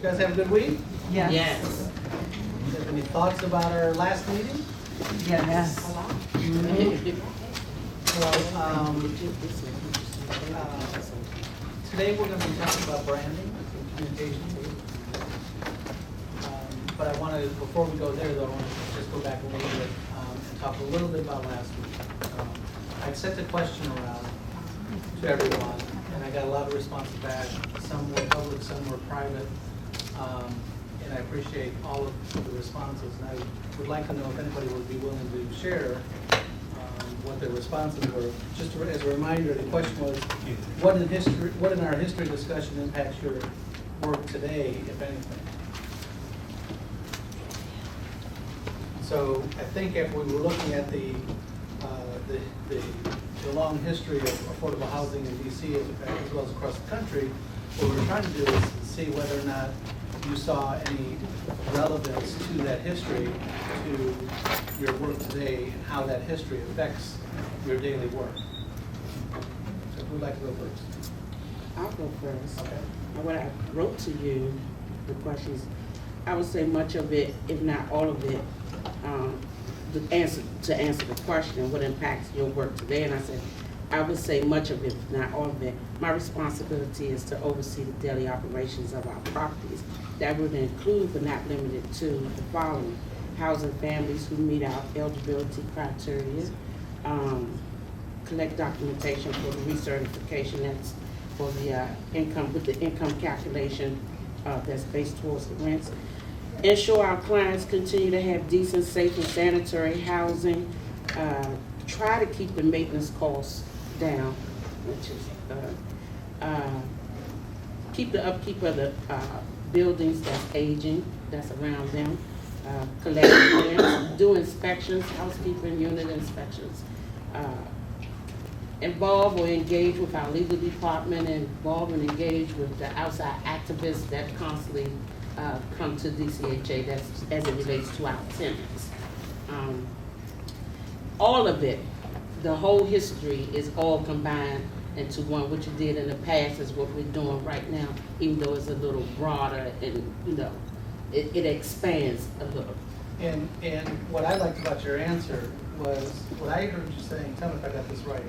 You guys have a good week? Yes. Yes. You have any thoughts about our last meeting? Yes. Well, today we're going to be talking about branding and communications. But I want to, before we go there though, I want to just go back a little bit and talk a little bit about last week. I sent a question around to everyone, and I got a lot of responses back. Some were public, some were private. And I appreciate all of the responses. And I would like to know if anybody would be willing to share what their responses were. Just as a reminder, the question was, what in our history discussion impacts your work today, if anything? So I think if we were looking at the long history of affordable housing in DC as well as across the country, what we were trying to do is see whether or not you saw any relevance to that history to your work today and how that history affects your daily work. So who'd like to go first? I'll go first. Okay. What I wrote to you, the questions, I would say much of it, if not all of it, to answer the question, what impacts your work today? And I said, I would say much of it, if not all of it. My responsibility is to oversee the daily operations of our properties. That would include, but not limited to, the following: housing families who meet our eligibility criteria, collect documentation for the recertification that's for the income, with the income calculation that's based towards the rents. Ensure our clients continue to have decent, safe, and sanitary housing. Try to keep the maintenance costs down, which is keep the upkeep of the buildings that's aging, that's around them. Collect rents, do inspections, housekeeping unit inspections. Involve or engage with our legal department, and involve and engage with the outside activists that constantly come to DCHA that's, as it relates to our tenants. All of it, the whole history is all combined into one. What you did in the past is what we're doing right now, even though it's a little broader and, you know, it expands a little. And what I liked about your answer was, what I heard you saying, tell me if I got this right,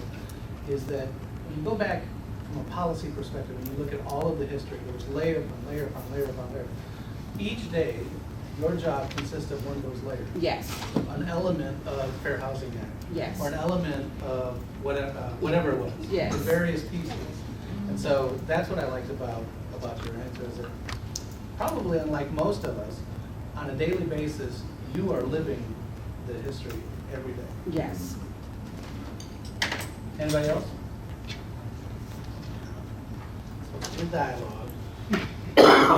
is that when you go back from a policy perspective and you look at all of the history, which layer upon layer upon layer upon layer, each day, your job consists of one of those layers. Yes. An element of Fair Housing Act. Yes. Or an element of whatever it was. Yes. The various pieces. And so that's what I liked about your answer, is that probably unlike most of us, on a daily basis, you are living the history every day. Yes. Anybody else? So good dialogue.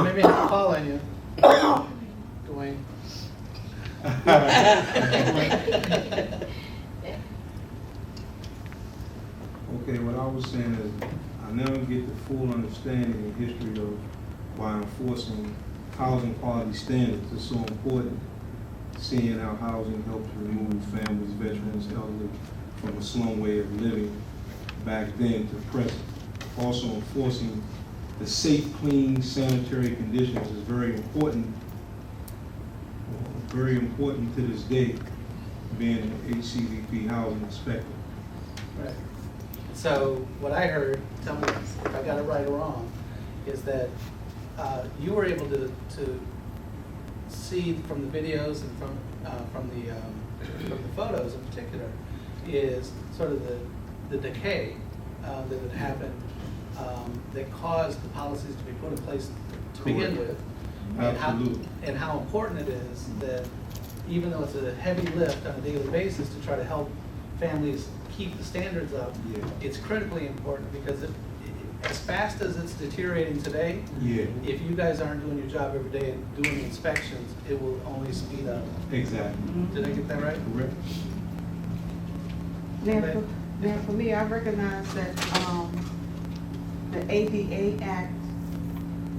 Maybe I have to call on you. Dwayne. Okay, what I was saying is, I never get the full understanding and history of why enforcing housing quality standards is so important. Seeing how housing helps remove families, veterans, elderly from a slum way of living back then to present. Also enforcing the safe, clean, sanitary conditions is very important to this day, being an HCVP housing inspector. Right. So what I heard, tell me if I got it right or wrong, is that you were able to see from the videos and from the photos in particular, is sort of the decay that had happened that caused the policies to be put in place to begin with. Absolutely. And how important it is that even though it's a heavy lift on a daily basis to try to help families keep the standards up, Yeah. it's critically important, because as fast as it's deteriorating today, Yeah. if you guys aren't doing your job every day and doing inspections, it will only speed up. Exactly. Did I get that right? Correct. Now, for me, I recognize that the ADA Act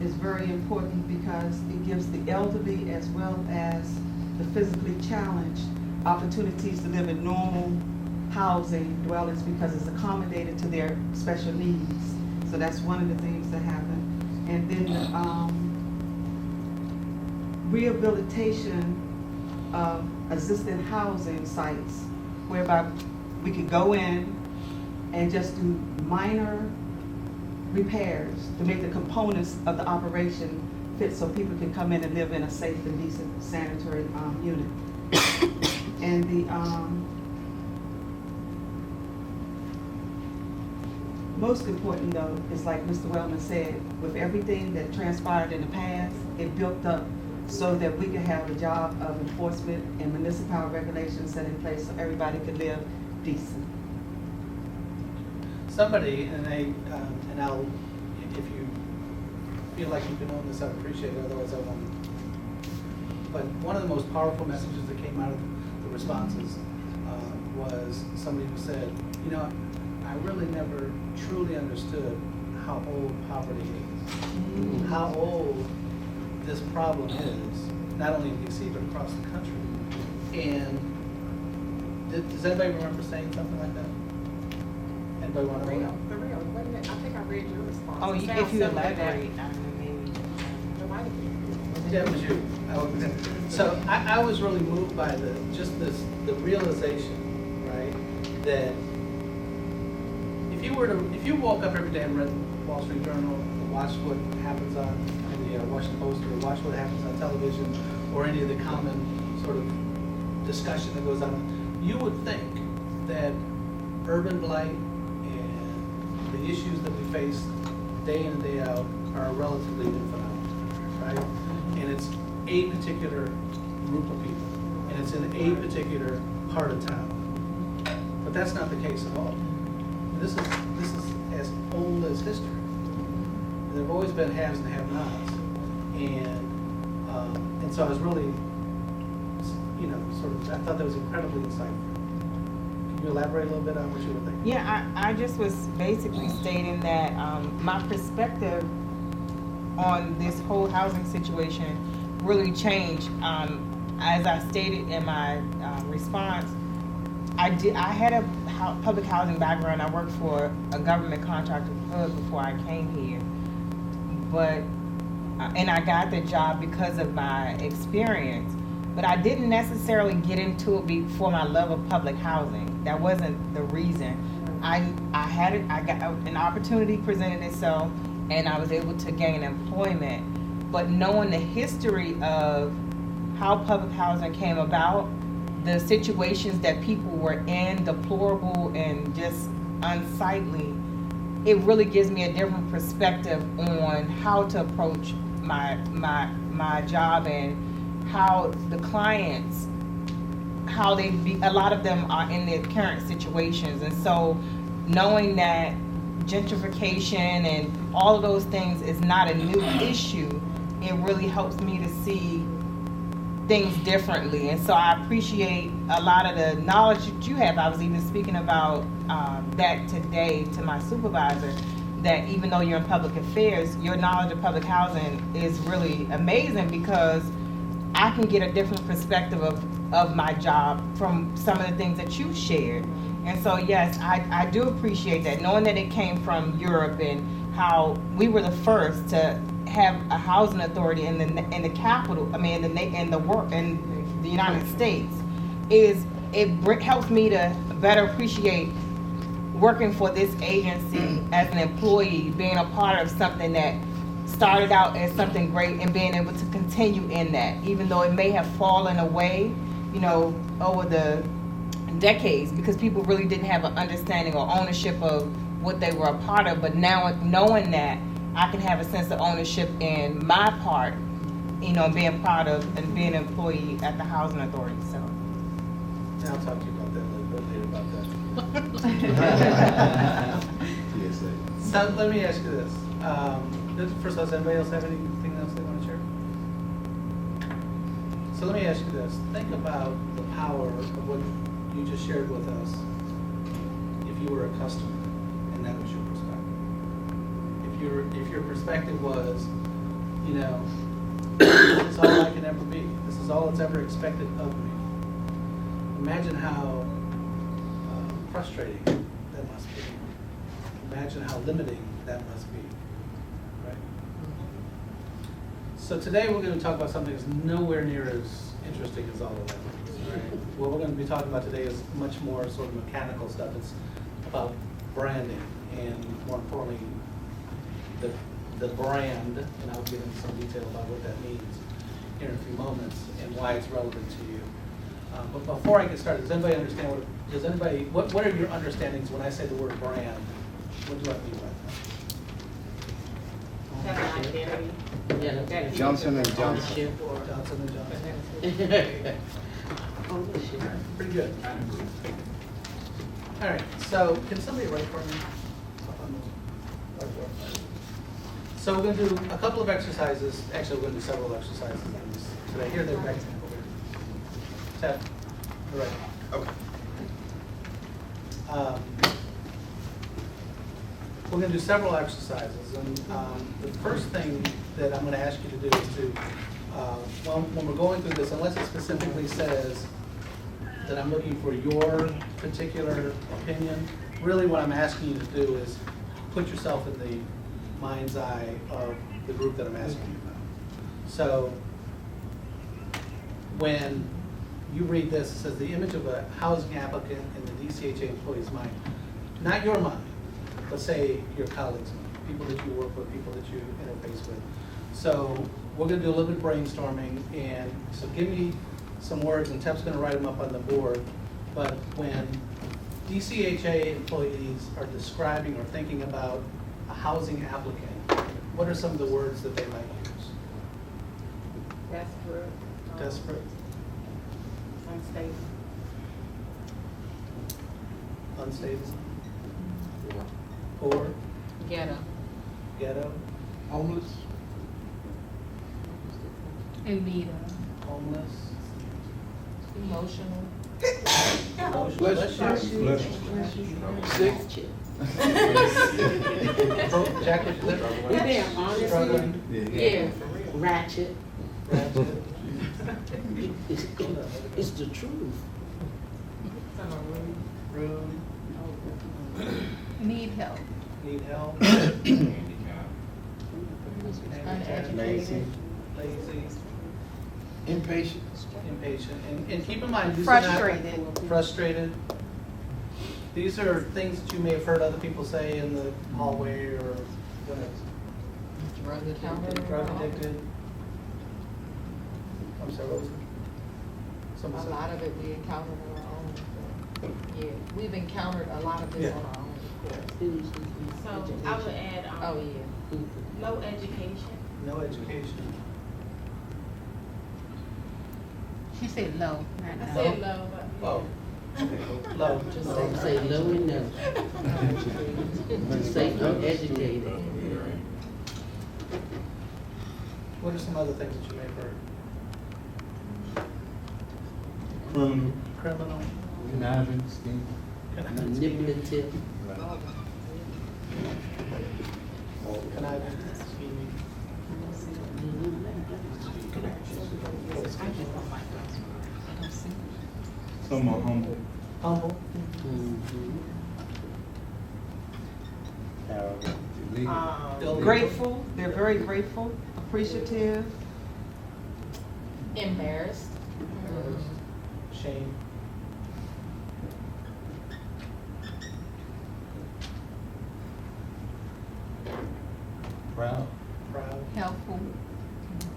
is very important because it gives the elderly as well as the physically challenged opportunities to live in normal housing dwellings because it's accommodated to their special needs. So that's one of the things that happen. And then rehabilitation of existing housing sites whereby we could go in and just do minor repairs to make the components of the operation fit so people can come in and live in a safe and decent sanitary unit. And the most important though is like Mr. Wellman said, with everything that transpired in the past, it built up so that we could have a job of enforcement and municipal regulations set in place so everybody could live decent. Somebody, and I'll, if you feel like you can own this, I'd appreciate it, otherwise I won't. But one of the most powerful messages that came out of the responses was somebody who said, you know, I really never truly understood how old poverty is, how old this problem is, not only in DC, but across the country. And does anybody remember saying something like that? Anybody want to read? For real, wait a minute, I think I read your response. Oh, It if sounds you similar to that. elaborate, I mean, Yeah, it was you. So I was really moved by the realization, right, that if you woke up every day and read the Wall Street Journal, or watched what happens on the Washington Post, or watched what happens on television, or any of the common sort of discussion that goes on, you would think that urban blight and the issues that we face day in and day out are a relatively new phenomenon, right? And it's a particular group of people, and it's in a particular part of town. But that's not the case at all. This is as old as history. There have always been haves and have-nots, and so I was really, you know, sort of, I thought that was incredibly insightful. Can you elaborate a little bit on what you were thinking? yeah, I just was basically stating that my perspective on this whole housing situation really changed. As I stated in my response, I had a public housing background. I worked for a government contractor before I came here, but and I got the job because of my experience. But I didn't necessarily get into it for my love of public housing. That wasn't the reason. I got an opportunity presented itself, and I was able to gain employment. But knowing the history of how public housing came about, the situations that people were in, deplorable and just unsightly, it really gives me a different perspective on how to approach my job and how the clients, a lot of them are in their current situations. And so knowing that gentrification and all of those things is not a new issue, it really helps me to see things differently. And so I appreciate a lot of the knowledge that you have. I was even speaking about that today to my supervisor, that even though you're in public affairs, your knowledge of public housing is really amazing, because I can get a different perspective of my job from some of the things that you shared. And so yes, I do appreciate that, knowing that it came from Europe and how we were the first to have a housing authority in the capital. I mean, in the United States, helps me to better appreciate working for this agency as an employee, being a part of something that started out as something great and being able to continue in that, even though it may have fallen away, you know, over the decades, because people really didn't have an understanding or ownership of what they were a part of. But now, knowing that, I can have a sense of ownership in my part, you know, being proud of and being an employee at the housing authority. So And I'll talk to you about that a little bit later about that. So let me ask you this. First of all, does anybody else have anything else they want to share? So let me ask you this. Think about the power of what you just shared with us if you were a customer and that was your perspective. If your perspective was, you know, this is all I can ever be. This is all that's ever expected of me. Imagine how frustrating that must be. Imagine how limiting that must be, right? So today we're gonna talk about something that's nowhere near as interesting as all of that. Right? What we're gonna be talking about today is much more sort of mechanical stuff. It's about branding and more importantly, the brand, and I'll get into some detail about what that means here in a few moments and why it's relevant to you. But before I get started, does anybody understand what are your understandings when I say the word brand? What do I mean by that? Have an identity. Yeah. Johnson and Johnson. Ownership. Johnson and Johnson. Ownership. Pretty good. All right, so can somebody write for me? So we're gonna do a couple of exercises. Actually, we're gonna do several exercises today. Here, they're right over here. Ted, all right. Okay. We're gonna do several exercises, and the first thing that I'm gonna ask you to do is to, when we're going through this, unless it specifically says that I'm looking for your particular opinion, really what I'm asking you to do is put yourself in the mind's eye of the group that I'm asking you about. So when you read this, it says the image of a housing applicant in the DCHA employee's mind, not your mind, but say your colleagues' mind, people that you work with, people that you interface with. So we're gonna do a little bit of brainstorming, and so give me some words, and Tep's gonna write them up on the board. But when DCHA employees are describing or thinking about a housing applicant, what are some of the words that they might use? Desperate. Desperate, Unstable. unstable, poor, Ghetto. ghetto, Homeless. In need of. homeless, Emotional. emotional. Bless you. Bless Sick. Jack, what's your Yeah, they are honestly struggling, Yeah. ratchet. ratchet, It's the truth. rude, Need help. need help, Uneducated. Lazy. lazy, Impatient. impatient, and keep in mind, these are not. Frustrated. Frustrated. These are things that you may have heard other people say in the hallway or whatever. Drug addicted. Drug addicted. I'm sorry, what was it? A Someone said- lot of it we encountered on our own. Yeah, we've encountered a lot of this Yeah. on our own. So I would add, Oh, yeah. low education. No education. She said low, I not said low, but. Oh. Okay, low. Say low and no. Say uneducated. What are some other things that you may have heard? Criminal. Criminal. Conniving. Scheme. Manipulative. Conniving, scheming. Some are humble. Humble. Illegal. Grateful, they're very grateful, appreciative, embarrassed. Shame. Proud. Proud. Helpful.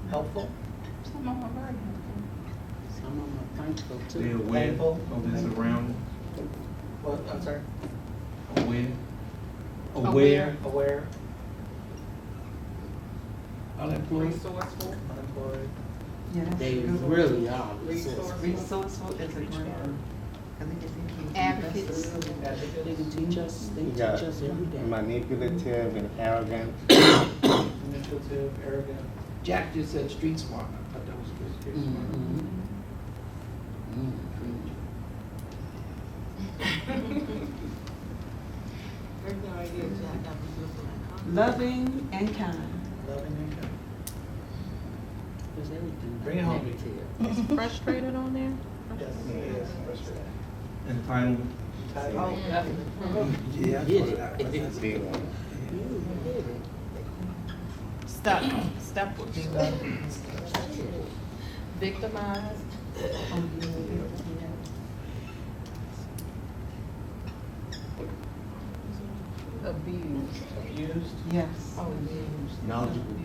Helpful. Some of them are very helpful. Some of them are thankful They too. aware Thankful. of this around What, I'm sorry? them. Aware. Aware. Aware. Unemployed. Resourceful. Unemployed. yeah, that's They a good one. really are resourceful. Resourceful is a great word. I think it's in here. Advocates. They can teach us, they You teach got us every day. manipulative and arrogant. Manipulative, arrogant. Jack just said street smart. I thought that was good. Mhm. Loving and kind. Loving and kind. There's everything. Bring it home. Negative. Is frustrated on there? Yes, yes, frustrated. Entitled. Entitled. Yeah, Get it. that's a big one. You get it. Step would be one. Victimized, abused. Abused? Yes. Oh, abused. Knowledgeable.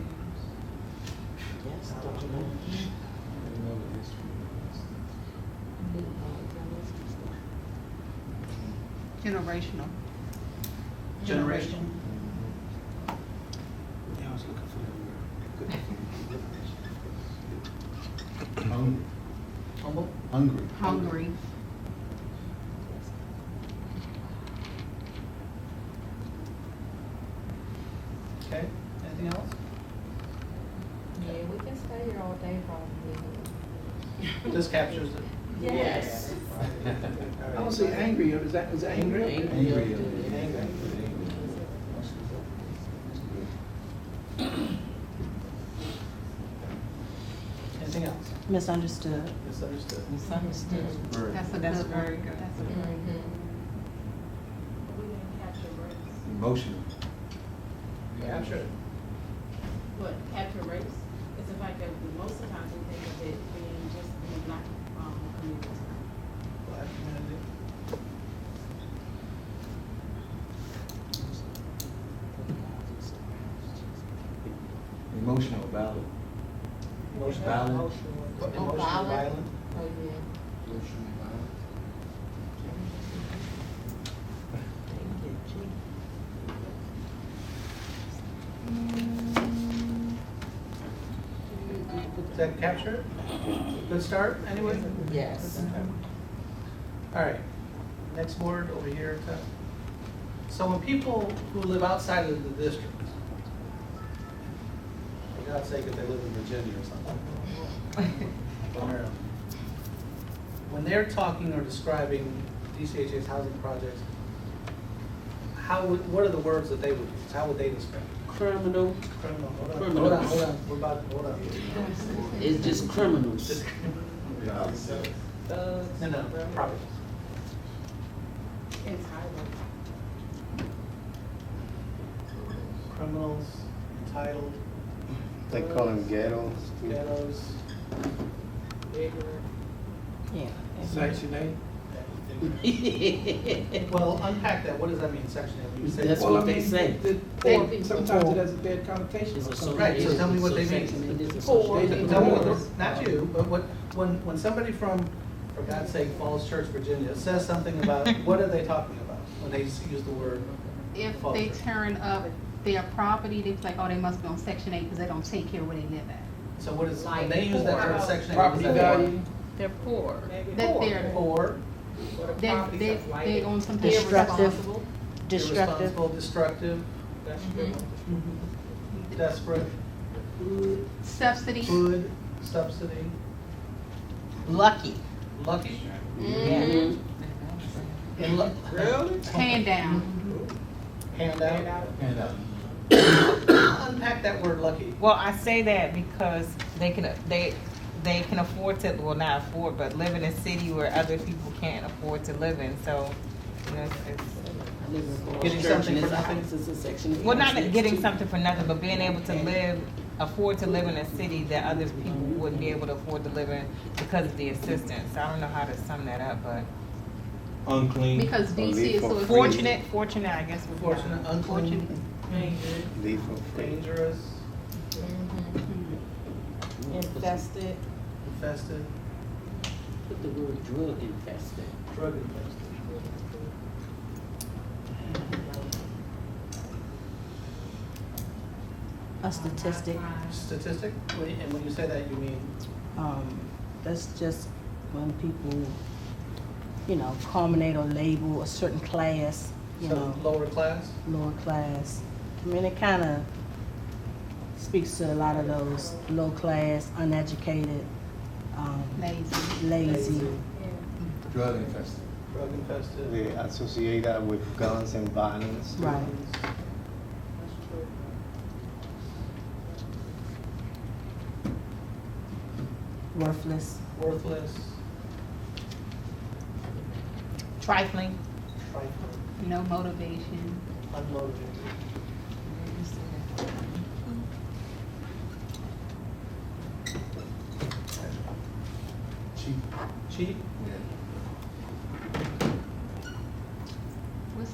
Yes, Generational. Generation? Yeah, I was looking for that word. Hungry. Humble? Hungry. Hungry. Okay, anything else? Yeah, we can stay here all day probably. This captures it. Yes. I don't see angry, is that angry? Angry. Anything else? Misunderstood. Misunderstood. Misunderstood. That's a That's good one. very good. That's a very good. Mhm. We didn't capture race. Emotional. Capture it. But capture race is the fact that most of the times we think of it being just in the black community. Black community. Emotional, valid. Emotional. Violent. Emotional, Violent. violent. Oh, yeah. Does that capture it? Good start, anyway? Yes. All right, next word over here. So when people who live outside of the district, for God's sake, if they live in Virginia or something, or Maryland, when they're talking or describing DCHA's housing projects, what are the words that they would use? How would they describe it? Criminal, Criminal, hold on, Criminal. hold on, we're about, hold on. it's just criminals. Just- No, property. Entitled. Criminals, entitled, They call them ghettos. ghettos. Yeah. Section 8. Well, unpack that, what does that mean, section A? When you say- That's what they say. Poor, sometimes it has a bad connotation. It's a Right, so tell me what they mean. association. It is Tell me association. what, not you, but when somebody from, for God's sake, Falls Church, Virginia, says something about, what are they talking about when they use the word? If Falls they Church? turn up their property, they like, oh, they must be on section 8 because they don't take care of where they live at. So what is, when Like they use that word poor. section A, what does Property that mean? value. They're poor. That they're, Or they own some Destructive. irresponsible. Destructive. irresponsible, destructive, desperate, Subsidy. good, subsidy, Lucky. lucky, Yeah. in luck. Really? Hand down. Handout. Unpack that word lucky. Well, I say that because they can afford to, well, not afford, but live in a city where other people can't afford to live in. So, you know, it's I live in Falls Getting Church, something and for it's- nothing? It's a section. well, not It's getting next to- something for nothing, but being able to afford to live in a city that other people wouldn't be able to afford to live in because of the assistance. I don't know how to sum that up, but Unclean. Because DC is so fortunate, I guess. would be- Fortunate, unclean, Leave for free. dangerous, Infested. infested, Put the word drug infested. drug infested. A statistic, Statistic, and when you say that, you mean, that's just when people, you know, culminate or label a certain class, you so know, lower class? lower class. I mean, it kind of speaks to a lot of those low class, uneducated, lazy. lazy. Drug infested. Drug infested. They associate that with guns and violence. Right. Worthless. Worthless, Trifling. trifling, No motivation. unmotivated. Cheap? What's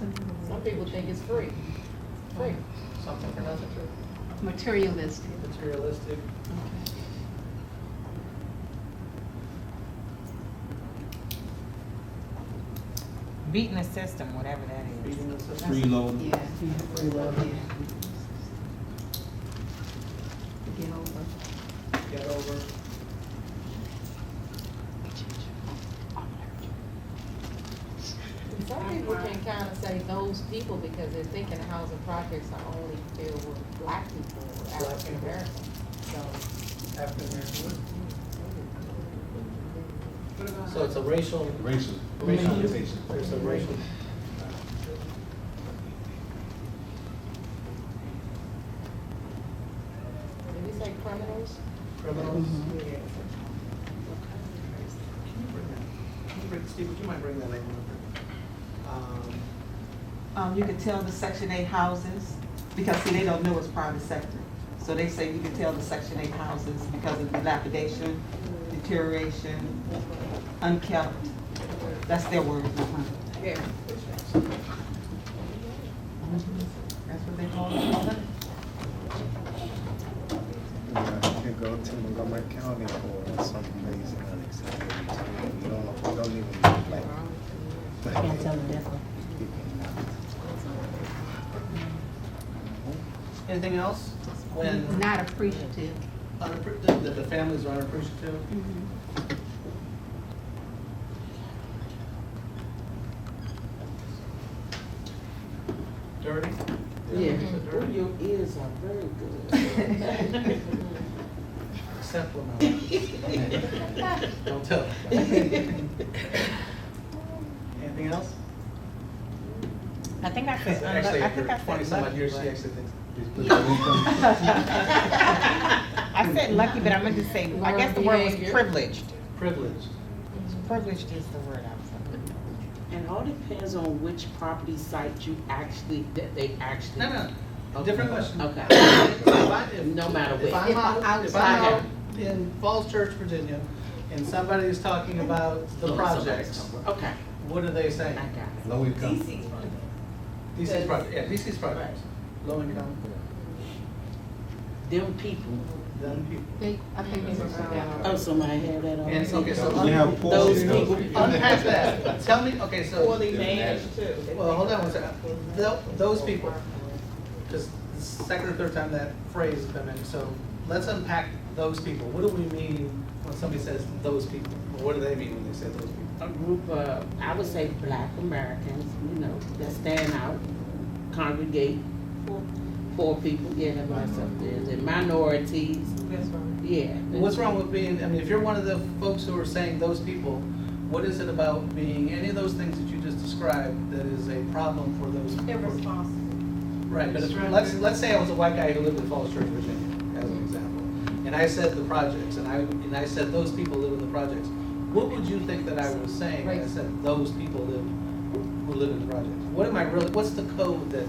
Some people think it's free. Free. Something for nothing, materialistic? materialistic. Beating the system, whatever that is. Beating the system. Freeloading. Yeah. Freeloading. Get over. Get over. Some people can kind of say those people because they're thinking housing projects are only filled with black people or African Americans. So, African American. So it's a racial. Racial. Racial. Racialization. There's a racial. did we say criminals? Criminals. Mm-hmm. Can you bring that? Can you bring, Steve, would you mind bringing that label up? You could tell the Section 8 houses, because see, they don't know it's private sector. So they say you can tell the Section 8 houses because of dilapidation, deterioration, unkept. That's their word. Yeah. That's what they call it. You can go to Montgomery County or some place in unacceptable. You don't even look like. Can't tell the difference. Anything else? When Not appreciative. that the families are unappreciative? Dirty? Yeah, Is it oh, dirty? your ears are very good. Except when I'm. Don't tell. Anything else? I think I said, Actually, I think I after 20 said some odd lucky, years, she but actually thinks. I said lucky, but I meant to say, I guess the word was Behavior. privileged. Privileged. Privileged is the word I was looking And all depends on which property site you actually, that they actually. No, different question. Okay. No matter If what. I'm out, if I'm Okay. out in Falls Church, Virginia, and somebody is talking about the projects, Okay, what are they saying? I got it. Low income. DC's project, yeah, DC's projects. Low income, Them people. young people. I think they were down. Oh, somebody had that on. And, okay, so You have poor Those people. people. unpack that. Tell me, okay, so. Poorly managed too. Well, hold on one second. Those people, just the second or third time that phrase has been mentioned, so let's unpack those people. What do we mean when somebody says those people? Or what do they mean when they say those people? A group of, I would say, Black Americans, you know, that stand out, congregate. Poor people, yeah, have myself there, and minorities, That's right. yeah. What's wrong with being, I mean, if you're one of the folks who are saying those people, what is it about being any of those things that you just described that is a problem for those? Irresponsible. Right, but if, let's say I was a white guy who lived in Falls Church, Virginia, as an example, and I said the projects, and I said those people live in the projects. What would you think that I was saying when I said those people who live in the projects? What am I really? What's the code that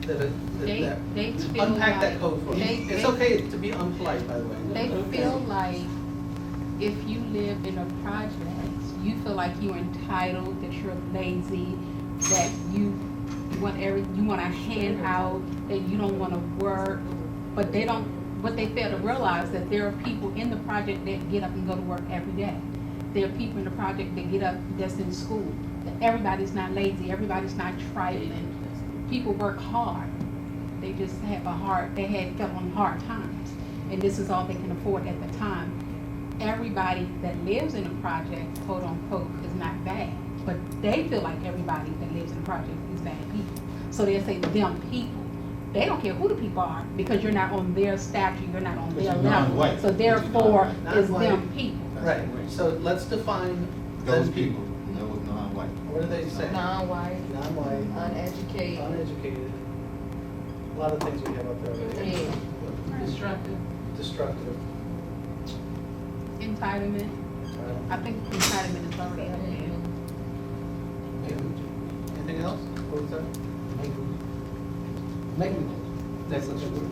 They feel unpack that like- code for me? It's okay to be unpolite, by the way. They feel like if you live in a project, you feel like you're entitled, that you're lazy, that you want a handout, that you don't want to work, but they don't. What they fail to realize that there are people in the project that get up and go to work every day. There are people in the project that get up that's in school. Everybody's not lazy. Everybody's not trifling. People work hard. They just have they had fell on hard times, and this is all they can afford at the time. Everybody that lives in a project, quote unquote, is not bad, but they feel like everybody that lives in a project is bad people. So they say them people. They don't care who the people are because you're not on their stature, you're not on their you're level. non-white. So therefore, Non-white. it's them people. Right, so let's define Those them people, those non-white. What do they say? Non-white, Non-white, uneducated. uneducated. A lot of things we have up there already. Yeah. Destructive. Destructive. Entitlement. I think entitlement is already up there. Anything else? What was that? Negligent. That's a good word.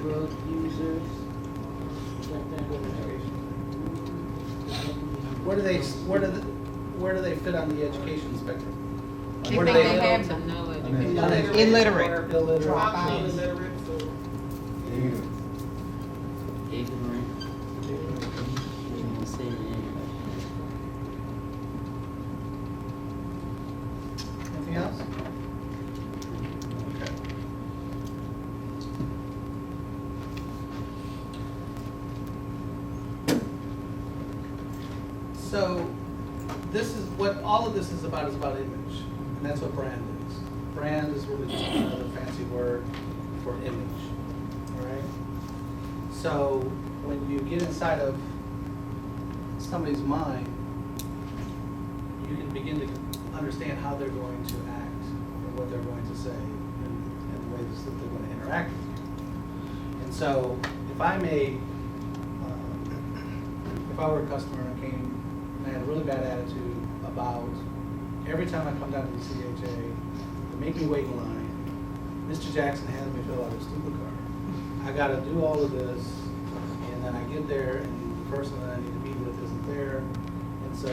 Drug users. in education? Where do they fit on the education spectrum? They Where do think they they have To them. know it. Uneducated. Illiterate. Illiterate. Anything else? Okay. So, this is, what all of this is about image, and that's what brand is. Brand is really just another fancy word for image, all right? So, when you get inside of somebody's mind, you can begin to understand how they're going to act, and what they're going to say, and the ways that they're going to interact with you. And so, if I made, if I were a customer and came and I had a really bad attitude about every time I come down to the CHA, they make me wait in line, Mr. Jackson has me fill out a stupid card. I gotta do all of this, and then I get there and the person that I need to meet with isn't there. And so,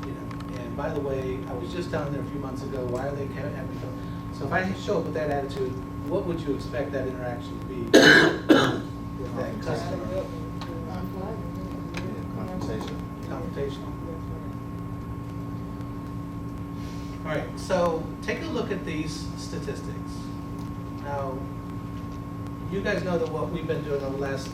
you know, and by the way, I was just down there a few months ago, why are they having me fill? So if I show up with that attitude, what would you expect that interaction to be with that customer? Confrontational. All right, so take a look at these statistics. Now, you guys know that what we've been doing over the last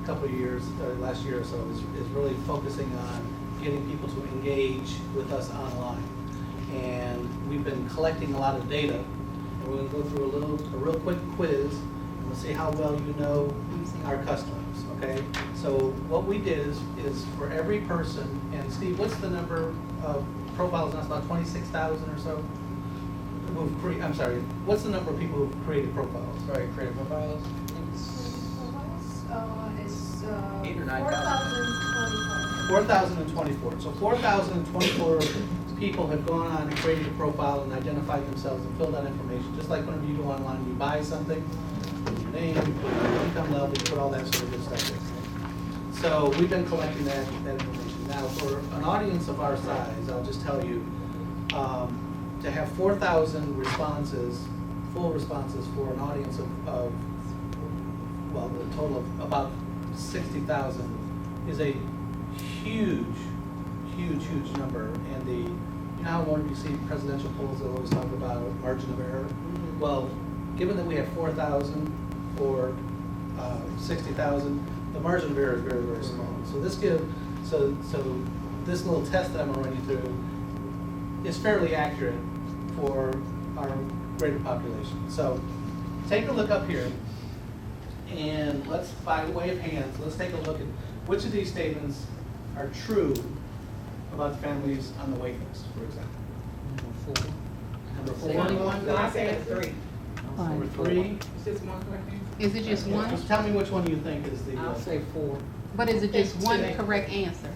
couple of years, or last year or so, is really focusing on getting people to engage with us online. And we've been collecting a lot of data, and we're gonna go through a real quick quiz, and we'll see how well you know our customers, okay? So what we did is for every person, and Steve, what's the number of profiles? That's about 26,000 or so? I'm sorry, what's the number of people who've created profiles? Sorry, creative profiles? It's 8 or 9,000. 4,024. 4,024. So 4,024 people have gone on and created a profile and identified themselves and filled out information. Just like whenever you go online, you buy something, you put your name, you put your income level, you put all that sort of good stuff in. So we've been collecting that information. Now, for an audience of our size, I'll just tell you, to have 4,000 responses, full responses for an audience of well, the total of about 60,000 is a huge number. And you know how whenever you see presidential polls, they'll always talk about a margin of error? Mm-hmm. Well, given that we have 4,000 or 60,000, the margin of error is very, very small. So this this little test that I'm going to run you through is fairly accurate for our greater population. So take a look up here, and let's, by way of hands, let's take a look at which of these statements are true about the families on the wait list, for example. Number 4. I say it's 3. Number 3. Is it just one? Just tell me which one you think is the. I'll say 4. But is it just one correct answer?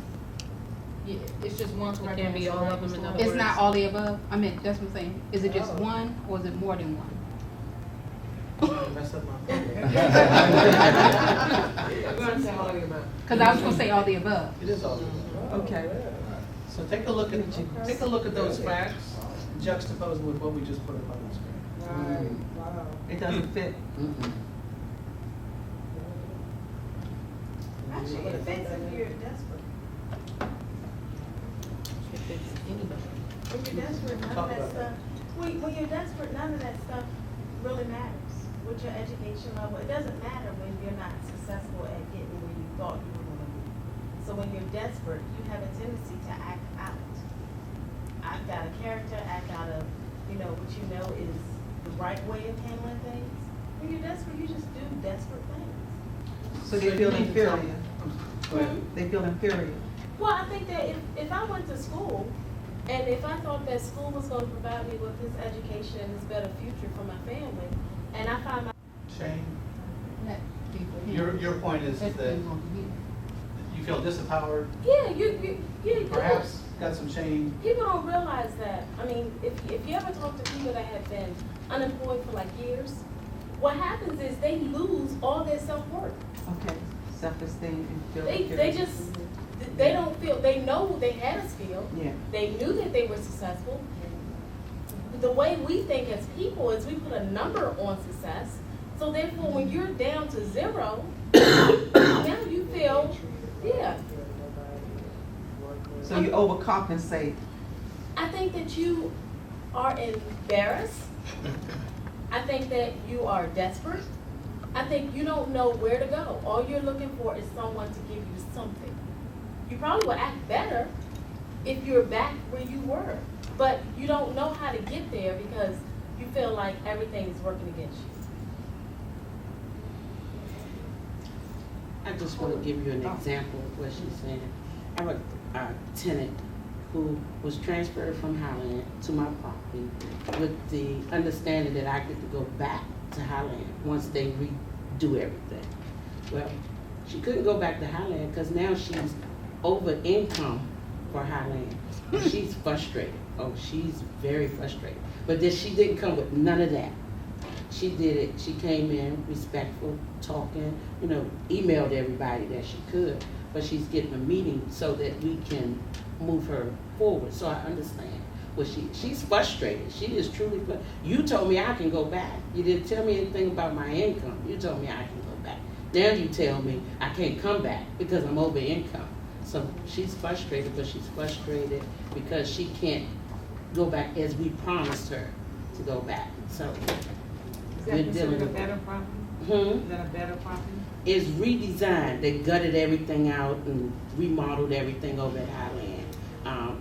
Yeah, it's just one correct answer. It can be all of them in other It's words. not all the above? I mean, that's what I'm saying. Is it just one or is it more than one? Mess up my Because I was going to say all the above. It is all the above. Okay. So take a look at those facts, and juxtapose them with what we just put up on the screen. It doesn't fit. Actually, it fits if you're desperate. When you're desperate, none of that stuff, when you're desperate, none of that stuff really matters. With your education level, it doesn't matter when you're not successful at getting where you thought you were going to be. So when you're desperate, you have a tendency to act out. Act out of character, act out of, what you know is the right way of handling things. When you're desperate, you just do desperate things. So they feel inferior. Go ahead. They feel inferior. Well, I think that if I went to school, and if I thought that school was going to provide me with this education and this better future for my family, and I find my Shane, Let people your point is Let that people hear. you feel disempowered, yeah, perhaps got some shame. people don't realize that. I mean, if you ever talk to people that have been unemployed for like years, what happens is they lose all their self-worth. Okay. self-esteem and feel. They don't feel, they know they had a skill. Yeah. They knew that they were successful. The way we think as people is we put a number on success. So therefore, when you're down to 0, now you feel, yeah. So you overcompensate. I think that you are embarrassed. I think that you are desperate. I think you don't know where to go. All you're looking for is someone to give you something. You probably will act better if you're back where you were, but you don't know how to get there because you feel like everything is working against you. I just want to give you an example of what she's saying. I have a tenant who was transferred from Highland to my property with the understanding that I get to go back to Highland once they redo everything. Well, she couldn't go back to Highland because now she's over income for Highland. And she's frustrated. Oh, she's very frustrated. But then she didn't come with none of that. She did it, she came in respectful, talking, emailed everybody that she could, but she's getting a meeting so that we can move her forward. So I understand. Well, she's frustrated. She is truly frustrated. You told me I can go back. You didn't tell me anything about my income. You told me I can go back. Now you tell me I can't come back because I'm over income. So she's frustrated, but she's frustrated because she can't go back as we promised her to go back. So Is that considered a better property? Is that a better property? It's redesigned. They gutted everything out and remodeled everything over at Highland,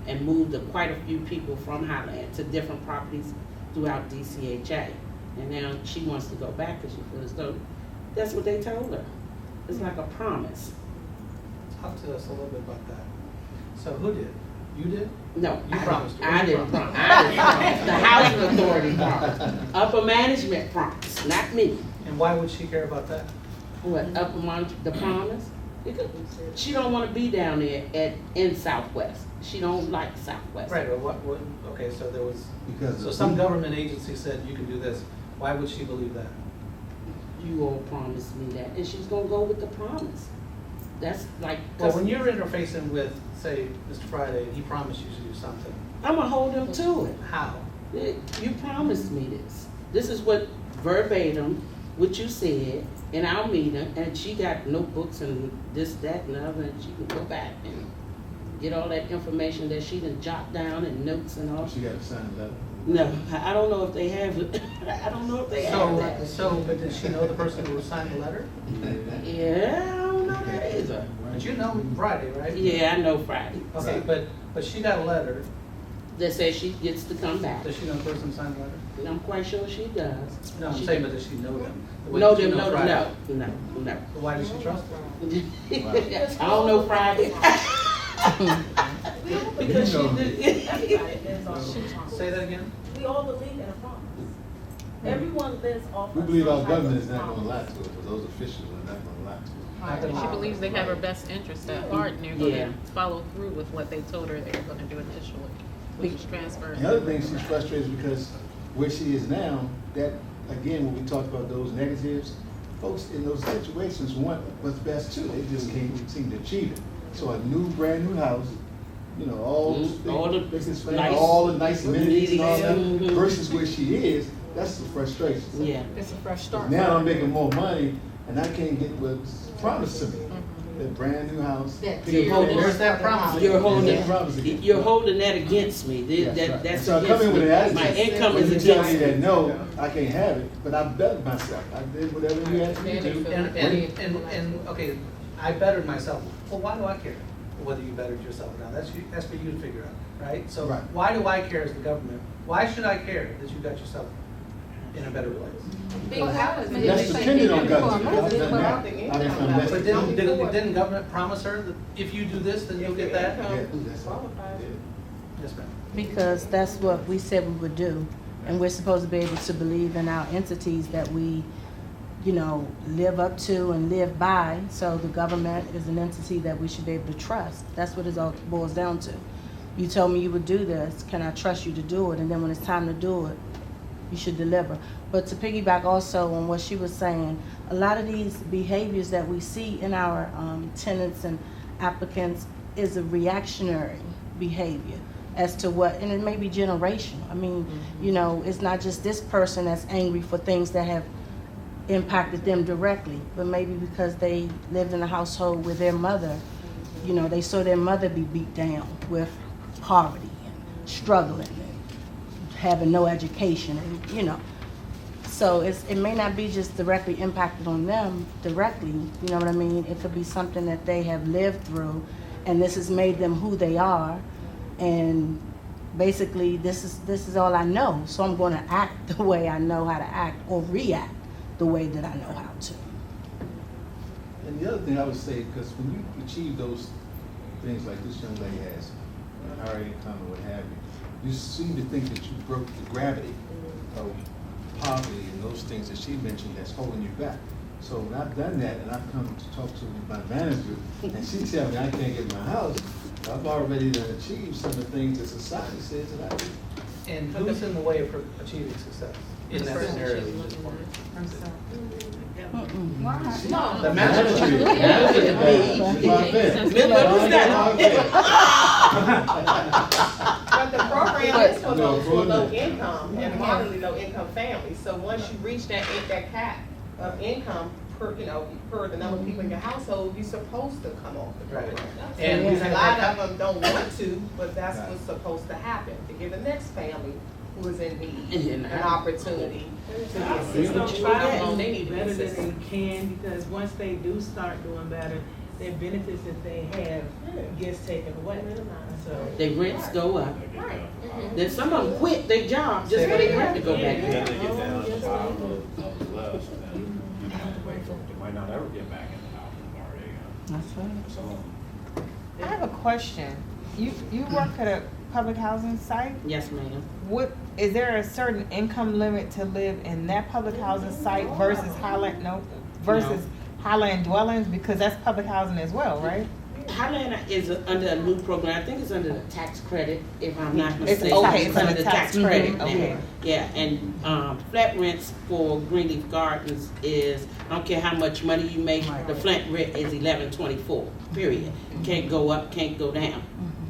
and moved quite a few people from Highland to different properties throughout DCHA. And now she wants to go back because she feels as though that's what they told her. It's like a promise. Talk to us a little bit about that. So who did? You did? No, You promised. I didn't promise. I didn't promise. The housing authority promised. Upper management promised, not me. And why would she care about that? What, the promise? Because she don't want to be down there in Southwest. She don't like Southwest. Right, but what, okay, so there was, Because so some government agency said you can do this. Why would she believe that? You all promised me that, and she's gonna go with the promise. That's like. Well, when you're interfacing with, say, Mr. Friday, and he promised you to do something, I'm gonna hold him to it. how? You promised me this. This is what verbatim, what you said in our meeting, and she got notebooks and this, that, and the other, and she can go back and get all that information that she done jot down and notes and all. She got to sign a letter. No, I don't know if they have it. I don't know if they have that. But did she know the person who signed the letter? Yeah, I don't know that either. But you know Friday, right? Yeah, I know Friday. Okay, but she got a letter. That says she gets to come back. Does she know the person who signed the letter? And I'm quite sure she does. No, I'm saying, but does she know them? The way No, that you know Friday? no. So why does she trust her? I don't know Friday. Because she Everybody lives off of a promise. Say that again? We all believe in a promise. Everyone lives off We of believe some our type government government is not gonna lie to us, but those officials are not gonna lie to us. Not gonna She lie. believes they have her best interest at heart and they're Yeah. gonna follow through with what they told her they were gonna do initially, which is transfer. The other thing, she's frustrated because where she is now, that, again, when we talk about those negatives, folks in those situations want what's best too, they just can't seem to achieve it. So a brand new house, all All the nice all the nice amenities and all that, amenities. Mhm. versus where she is, that's the frustration. Yeah. It's a fresh start. Now I'm making more money and I can't get what's promised to me. That brand new house. That big Where's place. that promise? You're holding There's that promise again. you're holding that against me. That's right. That's So I come against in with me. an My attitude. income When is you tell against me that, me. no, I can't have it, but I bettered myself. I did whatever you asked me to do. And okay, I bettered myself. Well, why do I care whether you bettered yourself or not? That's for you to figure out, right? So Right. why do I care as the government? Why should I care that you got yourself in a better place? That's dependent on government. Doesn't matter. I mean, from that- But didn't government promise her that if you do this, then you'll get that? Yeah, that's all. Yeah. Yes, ma'am. Because that's what we said we would do. And we're supposed to be able to believe in our entities that we, live up to and live by. So the government is an entity that we should be able to trust. That's what it all boils down to. You told me you would do this. Can I trust you to do it? And then when it's time to do it, you should deliver. But to piggyback also on what she was saying, a lot of these behaviors that we see in our tenants and applicants is a reactionary behavior as to what, and it may be generational. I mean, you know, it's not just this person that's angry for things that have impacted them directly, but maybe because they lived in a household with their mother, you know, they saw their mother be beat down with poverty and struggling and having no education, and you know. So it may not be just directly impacted on them directly, you know what I mean? It could be something that they have lived through, and this has made them who they are. And basically, this is all I know, so I'm going to act the way I know how to act, or react the way that I know how to. And the other thing I would say, because when you achieve those things like this young lady has, a higher income or what have you, you seem to think that you broke the gravity of poverty and those things that she mentioned that's holding you back. So when I've done that and I've come to talk to my manager and she tells me I can't get my house, I've already achieved some of the things that society says that I do. And who's in the way of achieving success in that scenario? Why? No. The manager. But the program is for those who are low income and moderately low income families. So once you reach that cap of income per, you know, per the number of people in your household, you're supposed to come off the program. And And a lot of them don't want to, but that's what's supposed to happen, to give the next family who is in need an opportunity to be assisted. They need to be better than assisted. they can, because once they do start doing better, their benefits that they have gets taken away. So Their rents go up. Right. Then some of them quit their job just for their rent to go back Then in. they get down to 5 of less, and then you have to wait for them. They might not ever get back in the house already. That's right. So, I have a question. You work at a public housing site? Yes, ma'am. What, is there a certain income limit to live in that public housing site versus Highland dwellings? Because that's public housing as well, right? Highland is under a new program. I think it's under the tax credit, if I'm not It's mistaken. okay, it's under the tax credit credit, now. okay. Yeah, and flat rents for Greenleaf Gardens is, I don't care how much money you make, the flat rent is $11.24, period. Can't go up, can't go down.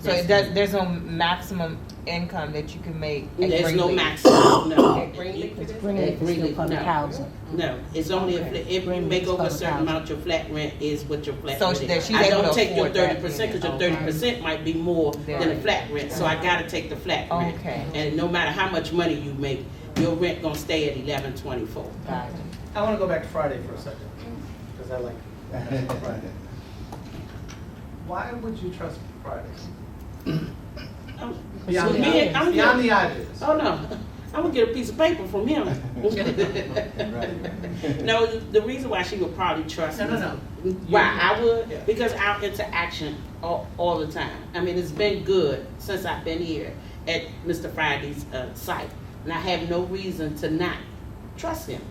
So there's no maximum income that you can make at There's no Greenleaf? maximum, no. At Greenleaf, it is? Greenleaf is still public no. housing. No, it's only if you Greenleaf make is over a public certain housing. amount, your flat rent is what your flat So rent that is. she's I able don't to take your afford that 30%, because your then. 30% might be more than a flat rent, so I gotta take the flat rent. Okay. And no matter how much money you make, your rent gonna stay at $11.24. Gotcha. I want to go back to Friday for a second, because I like Friday. Why would you trust Friday? Beyond the obvious. Oh, no, I'm gonna get a piece of paper from him. No, the reason why she would probably trust me. No. Why I would? Yeah. Because our interaction all the time. I mean, it's been good since I've been here at Mr. Friday's site. And I have no reason to not trust him.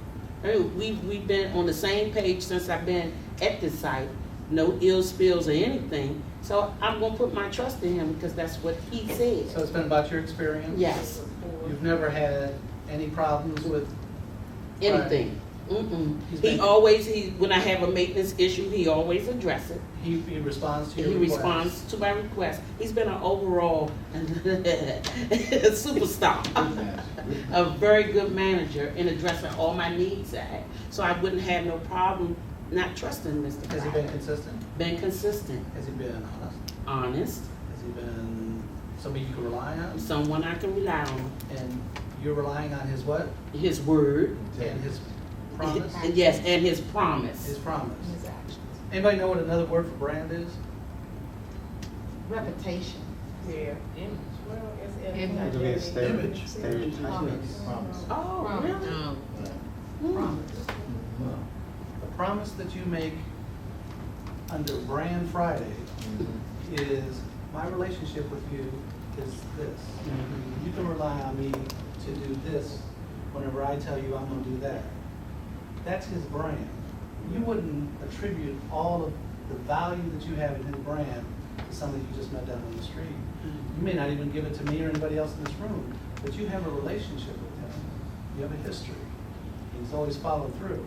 I mean, we've been on the same page since I've been at this site. No ill spills or anything. So I'm gonna put my trust in him because that's what he said. So it's been about your experience? Yes. You've never had any problems with Anything. Mm-mm. He's He been- always, when I have a maintenance issue, he always addresses it. He responds to your He requests? responds to my request. He's been an overall superstar, a very good manager in addressing all my needs. So I wouldn't have no problem not trusting Mr. Has he been consistent? Been consistent, Has he been honest? honest, Has he been somebody you can rely on? someone I can rely on. And you're relying on his what? His word, And his promise? and yes, and his promise. His promise. His actions. Anybody know what another word for brand is? Reputation. Yeah, image, well, it's Image. It'll be a image. stereotype. Promise. Oh, really? Promise. The promise that you make under Brand Friday is, my relationship with you is this. You can rely on me to do this whenever I tell you I'm gonna do that. That's his brand. You wouldn't attribute all of the value that you have in his brand to somebody you just met down on the street. You may not even give it to me or anybody else in this room, but you have a relationship with him. You have a history. He's always followed through.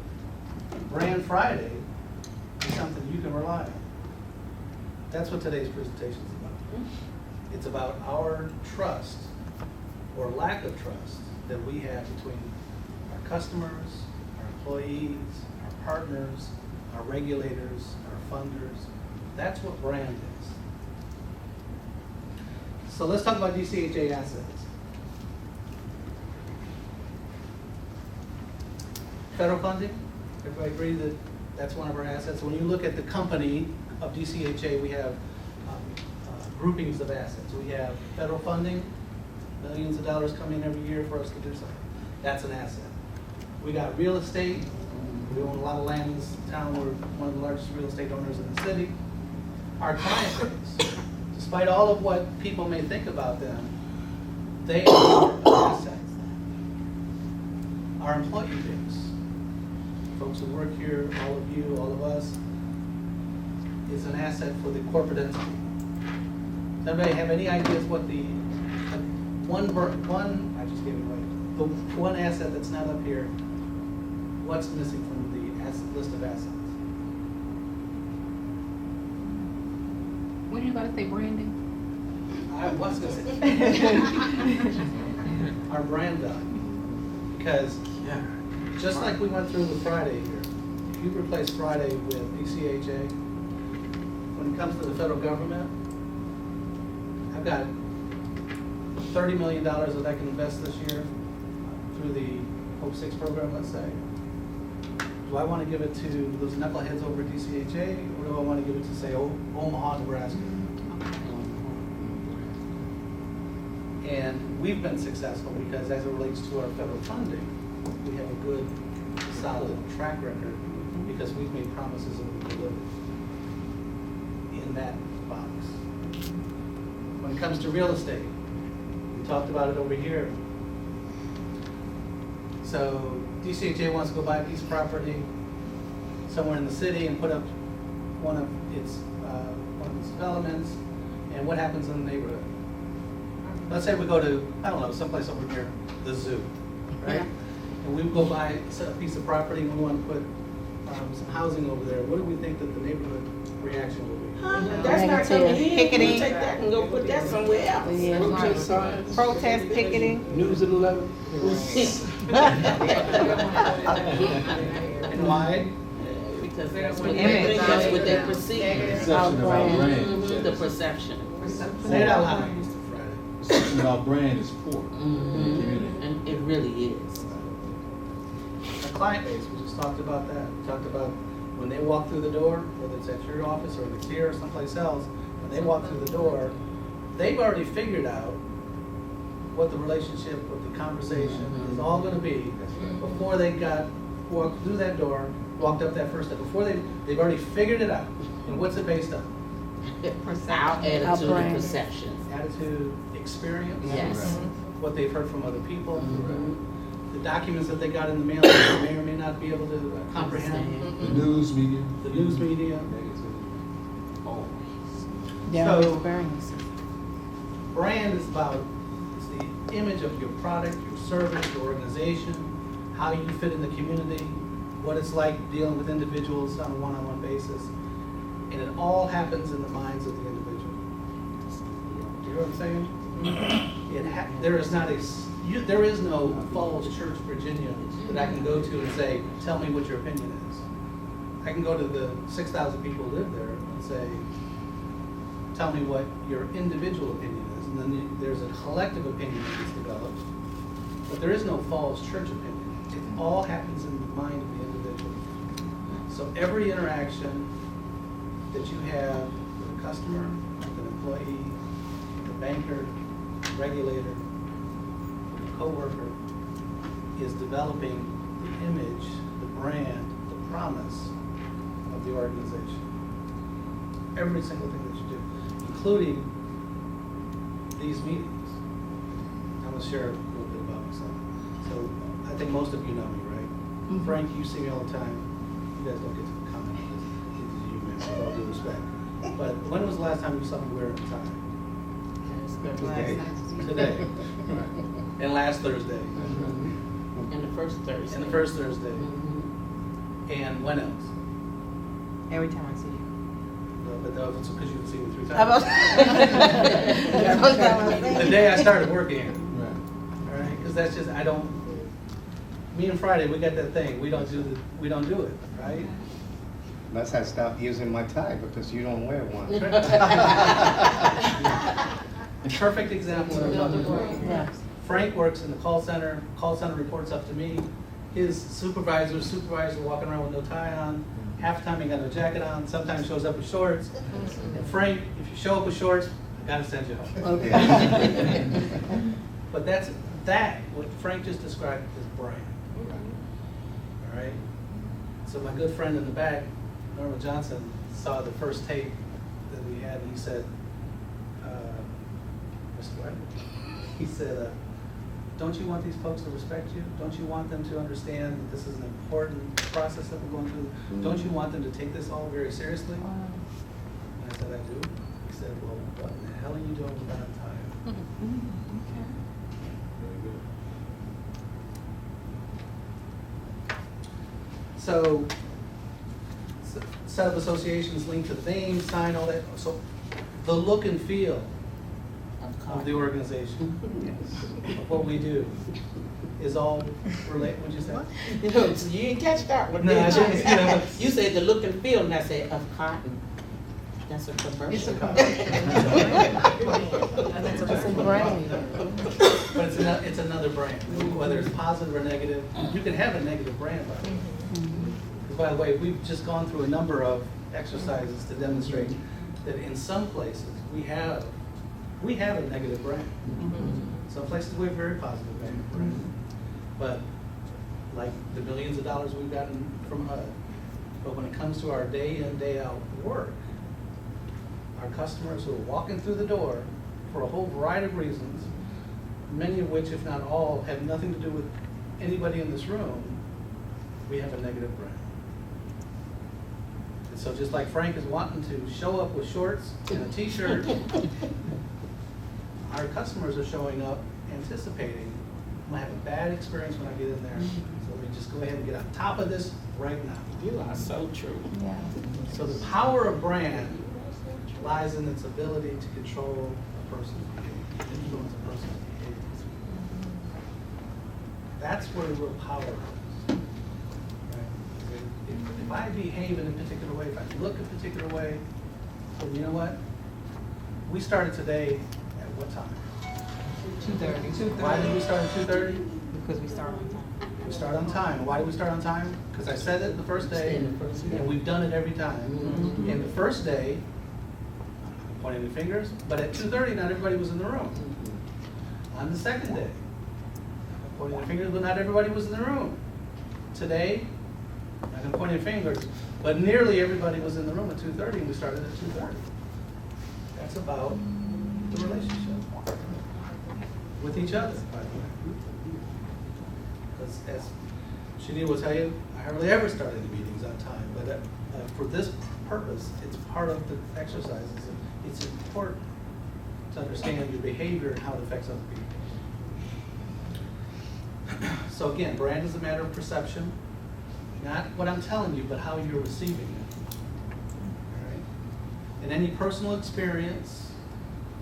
Brand Friday is something you can rely on. That's what today's presentation is about. It's about our trust or lack of trust that we have between our customers, our employees, our partners, our regulators, our funders. That's what brand is. So let's talk about DCHA assets. Federal funding, everybody agree that that's one of our assets. When you look at the company of DCHA, we have groupings of assets. We have federal funding, millions of dollars come in every year for us to do something. That's an asset. We got real estate. We own a lot of land in this town. We're one of the largest real estate owners in the city. Our client base, despite all of what people may think about them, they are an asset. Our employee base, folks who work here, all of you, all of us, is an asset for the corporate entity. Does anybody have any ideas what the I just gave it away. The one asset that's not up here, what's missing from the asset list of assets? When are you gonna say branding? I was gonna say. Our brand value. Because just like we went through with Friday here, if you replace Friday with DCHA, when it comes to the federal government, I've got $30 million that I can invest this year through the Hope 6 program, let's say. Do I want to give it to those knuckleheads over at DCHA, or do I want to give it to, say, Omaha, Nebraska? And we've been successful because as it relates to our federal funding, we have a good, solid track record because we've made promises and we've delivered in that box. When it comes to real estate, we talked about it over here. So DCHA wants to go buy a piece of property somewhere in the city and put up one of its developments, and what happens in the neighborhood? Let's say we go to, I don't know, someplace over near the zoo, right? Yeah. And we go buy a piece of property and we want to put some housing over there. What do we think that the neighborhood reaction will be? That's not coming in. Picketing. We'll take that and go put that somewhere else. Yeah. Protest signs. Protest picketing. News at 11. And why? Because that's what Image. that's what they perceive. Perception of our brand. Mhm, the perception. Say it out loud. Perception of our brand is poor in the community. And it really is. Our client base, we just talked about that. We talked about when they walk through the door, whether it's at your office or in the Clear or someplace else, when they walk through the door, they've already figured out what the relationship, what the conversation is all going to be before they walked through that door, walked up that first step. Before they've already figured it out. And what's it based on? Our attitude and brand. perception. Attitude, experience. Yes. What they've heard from other people. The documents that they got in the mail that they may or may not be able to comprehend. The news media. The news media. Their So- experiences. Brand is about, it's the image of your product, your service, your organization, how you fit in the community, what it's like dealing with individuals on a one-on-one basis. And it all happens in the minds of the individual. Do you know what I'm saying? There is no Falls Church, Virginia that I can go to and say, tell me what your opinion is. I can go to the 6,000 people who live there and say, tell me what your individual opinion is. And then there's a collective opinion that is developed. But there is no Falls Church opinion. It all happens in the mind of the individual. So every interaction that you have with a customer, with an employee, the banker, regulator, coworker, is developing the image, the brand, the promise of the organization. Every single thing that you do, including these meetings. I'm going to share a little bit about myself. So I think most of you know me, right? Frank, you see me all the time. You guys don't get to comment on this. This is you, man, with all due respect. But when was the last time you saw me wearing a tie? Today. And last Thursday. And first Thursday. And the first Thursday. Mhm. And when else? Every time I see you. But that was because you can see me 3 How about- times. The day I started working here. Right. All right, because that's just, I don't, me and Friday, we got that thing, we don't do it, right? Unless I stop using my tie because you don't wear one. Perfect example of what I'm talking about. Yeah. Frank works in the call center reports up to me. His supervisor walking around with no tie on. Half the time he got no jacket on, sometimes shows up with shorts. And Frank, if you show up with shorts, I gotta send you home. Okay. But what Frank just described is brand. All right? So my good friend in the back, Norma Johnson, saw the first tape that we had, and he said, Mr. White, he said, don't you want these folks to respect you? Don't you want them to understand that this is an important process that we're going through? Don't you want them to take this all very seriously? And I said, I do. He said, well, what in the hell are you doing with that time? So, set up associations, link to the name, sign, all that. So, the look and feel of the organization, of what we do, is all related. What'd you say? You didn't catch that one, No, I did you? didn't, you know. You said the look and feel, and I said of cotton. That's a commercial. It's a brand. But it's another brand, whether it's positive or negative. You can have a negative brand, by the way. By the way, we've just gone through a number of exercises to demonstrate that in some places we have a negative brand. Some places we have a very positive brand. But like the millions of dollars we've gotten from HUD, but when it comes to our day in, day out work, our customers who are walking through the door for a whole variety of reasons, many of which, if not all, have nothing to do with anybody in this room, we have a negative brand. And so just like Frank is wanting to show up with shorts and a t-shirt, our customers are showing up anticipating, I'm gonna have a bad experience when I get in there. So let me just go ahead and get on top of this right now. You are so true. Yeah. So the power of brand lies in its ability to control a person's behavior, influence a person's behavior. That's where the real power is. Right? If I behave in a particular way, if I look a particular way, well, you know what? We started today at what time? 2:30. Why did we start at 2:30? Because we start on time. We start on time. Why do we start on time? Because I said it the first day, and we've done it every time. And the first day, I'm pointing the fingers, but at 2:30, not everybody was in the room. On the second day, I'm pointing the fingers, but not everybody was in the room. Today, I'm pointing fingers, but nearly everybody was in the room at 2:30, and we started at 2:30. That's about the relationship with each other, by the way. Because as Shania will tell you, I hardly ever start any meetings on time, but for this purpose, it's part of the exercises. It's important to understand your behavior and how it affects other people. So again, brand is a matter of perception, not what I'm telling you, but how you're receiving it. All right? And any personal experience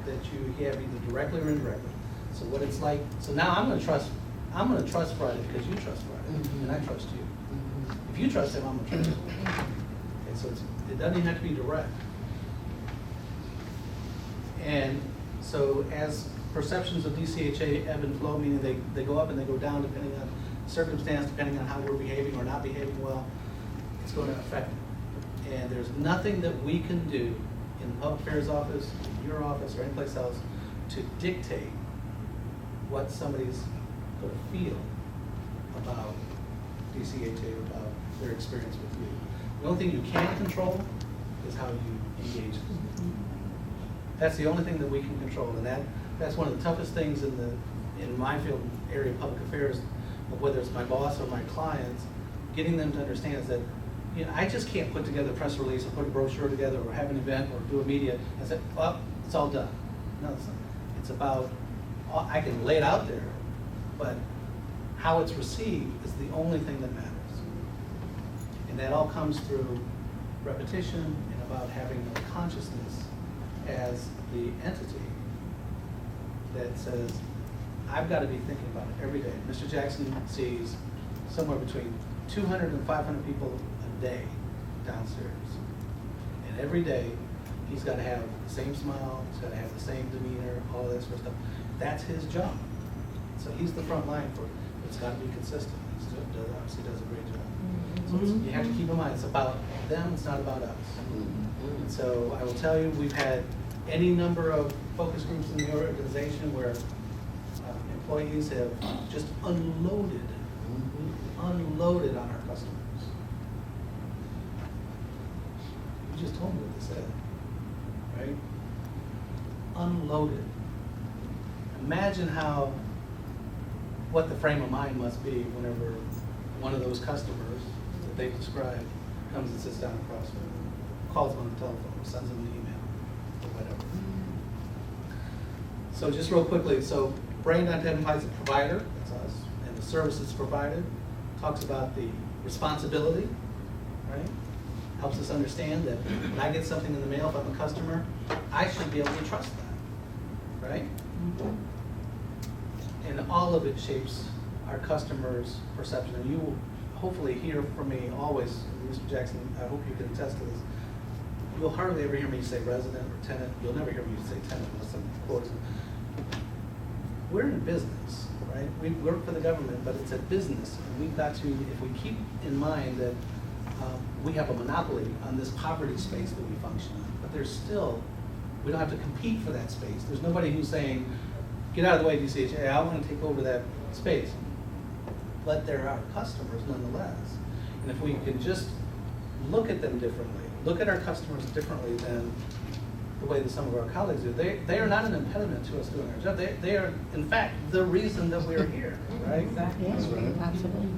that you have, either directly or indirectly. So what it's like. So now I'm going to trust Friday because you trust Friday, and I trust you. If you trust him, I'm going to trust him. Okay, so it doesn't even have to be direct. And so as perceptions of DCHA ebb and flow, meaning they go up and they go down depending on circumstance, depending on how we're behaving or not behaving well, it's going to affect it. And there's nothing that we can do in the public affairs office, in your office, or anyplace else to dictate what somebody's going to feel about DCHA, about their experience with you. The only thing you can control is how you engage. That's the only thing that we can control, and that's one of the toughest things in my field area of public affairs, whether it's my boss or my clients, getting them to understand is that, you know, I just can't put together a press release or put a brochure together or have an event or do a media and say, well, it's all done. No, it's not. It's about, I can lay it out there, but how it's received is the only thing that matters. And that all comes through repetition and about having a consciousness as the entity that says, I've got to be thinking about it every day. Mr. Jackson sees somewhere between 200 and 500 people a day downstairs. And every day, he's got to have the same smile, he's got to have the same demeanor, all that sort of stuff. That's his job. So he's the front line for it. It's got to be consistent. He obviously does a great job. So you have to keep in mind, it's about them, it's not about us. And so I will tell you, we've had any number of focus groups in the organization where employees have just unloaded on our customers. You just told me what they said, right? Unloaded. Imagine what the frame of mind must be whenever one of those customers that they've described comes and sits down across from them, calls them on the telephone, or sends them an email, or whatever. So just real quickly, so Brain identifies the provider, that's us, and the services provided, talks about the responsibility, right? Helps us understand that when I get something in the mail, if I'm a customer, I should be able to trust that, right? And all of it shapes our customers' perception. And you will hopefully hear from me always, Mr. Jackson, I hope you can attest to this. You'll hardly ever hear me say resident or tenant. You'll never hear me say tenant unless I'm quoting. We're in business, right? We work for the government, but it's a business. And we've got to, if we keep in mind that we have a monopoly on this poverty space that we function in, but there's still, we don't have to compete for that space. There's nobody who's saying, get out of the way, DCHA, I want to take over that space. But they're our customers nonetheless. And if we can just look at them differently, look at our customers differently than the way that some of our colleagues do, they are not an impediment to us doing our job. They are, in fact, the reason that we're here, right? Exactly. That's right. Absolutely.